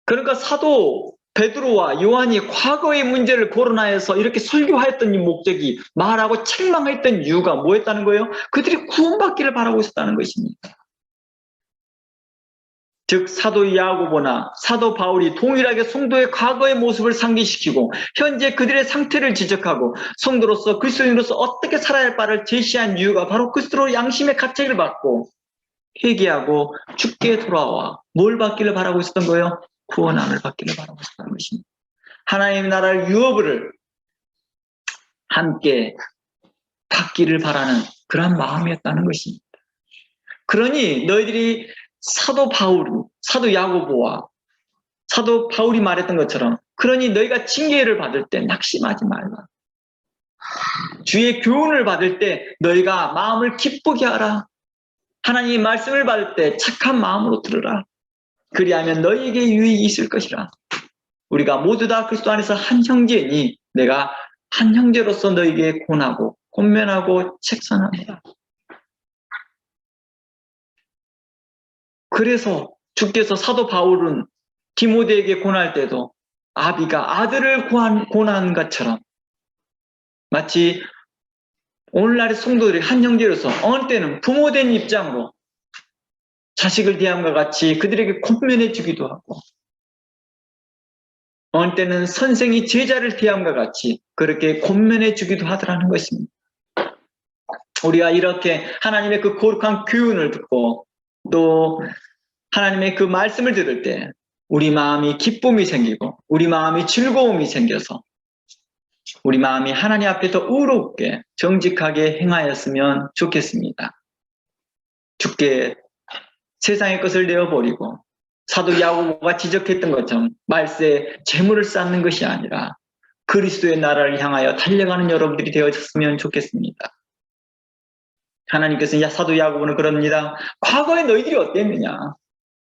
그러니까 사도 베드로와 요한이 과거의 문제를 거론하여서 이렇게 설교하였던 이 목적이 말하고 책망했던 이유가 뭐였다는 거예요? 그들이 구원받기를 바라고 있었다는 것입니다. 즉 사도 야고보나 사도 바울이 동일하게 성도의 과거의 모습을 상기시키고 현재 그들의 상태를 지적하고 성도로서 그리스도인으로서 어떻게 살아야 할 바를 제시한 이유가 바로 그리스도로 양심의 가책을 받고 회개하고 주께 돌아와 뭘 받기를 바라고 있었던 거예요? 구원함을 받기를 바라고 있었던 것입니다. 하나님의 나라를 유업을 함께 받기를 바라는 그런 마음이었다는 것입니다. 그러니 너희들이 사도 바울, 사도 야고보와 사도 바울이 말했던 것처럼 그러니 너희가 징계를 받을 때 낙심하지 말라. 주의 교훈을 받을 때 너희가 마음을 기쁘게 하라. 하나님의 말씀을 받을 때 착한 마음으로 들으라. 그리하면 너희에게 유익이 있을 것이라. 우리가 모두 다 그리스도 안에서 한 형제니 내가 한 형제로서 너희에게 권하고 권면하고 책선합니다. 그래서 주께서 사도 바울은 디모데에게 권할 때도 아비가 아들을 권한 것처럼 마치 오늘날의 성도들이 한 형제로서 어느 때는 부모된 입장으로 자식을 대함과 같이 그들에게 권면해 주기도 하고 어느 때는 선생이 제자를 대함과 같이 그렇게 권면해 주기도 하더라는 것입니다. 우리가 이렇게 하나님의 그 거룩한 교훈을 듣고 또 하나님의 그 말씀을 들을 때 우리 마음이 기쁨이 생기고 우리 마음이 즐거움이 생겨서 우리 마음이 하나님 앞에 더 의롭게 정직하게 행하였으면 좋겠습니다. 주께 세상의 것을 내어버리고 사도 야고보가 지적했던 것처럼 말세에 재물을 쌓는 것이 아니라 그리스도의 나라를 향하여 달려가는 여러분들이 되어졌으면 좋겠습니다. 하나님께서 사도 야고보는 그럽니다. 과거에 너희들이 어땠느냐?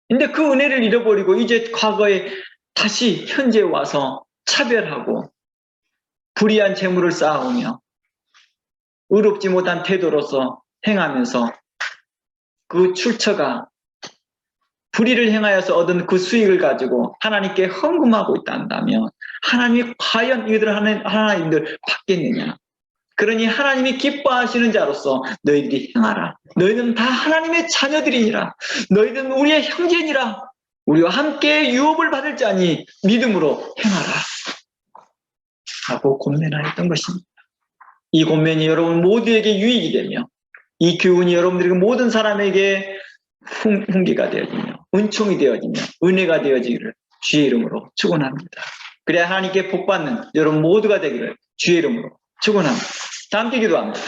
근데 그 은혜를 잃어버리고 이제 과거에 다시 현재에 와서 차별하고 불의한 재물을 쌓아오며 의롭지 못한 태도로서 행하면서 그 출처가 불의를 행하여서 얻은 그 수익을 가지고 하나님께 헌금하고 있다면 하나님이 과연 이들을 하나님들 받겠느냐? 그러니 하나님이 기뻐하시는 자로서 너희들이 행하라. 너희는 다 하나님의 자녀들이니라. 너희는 우리의 형제니라. 우리와 함께 유업을 받을 자니 믿음으로 행하라. 하고 권면하였던 것입니다. 이 권면이 여러분 모두에게 유익이 되며 이 교훈이 여러분들에게 모든 사람에게 훈계가 되어지며 은총이 되어지며 은혜가 되어지기를 주의 이름으로 축원합니다. 그래야 하나님께 복받는 여러분 모두가 되기를 주의 이름으로 축원합니다. 다 함께 기도합니다.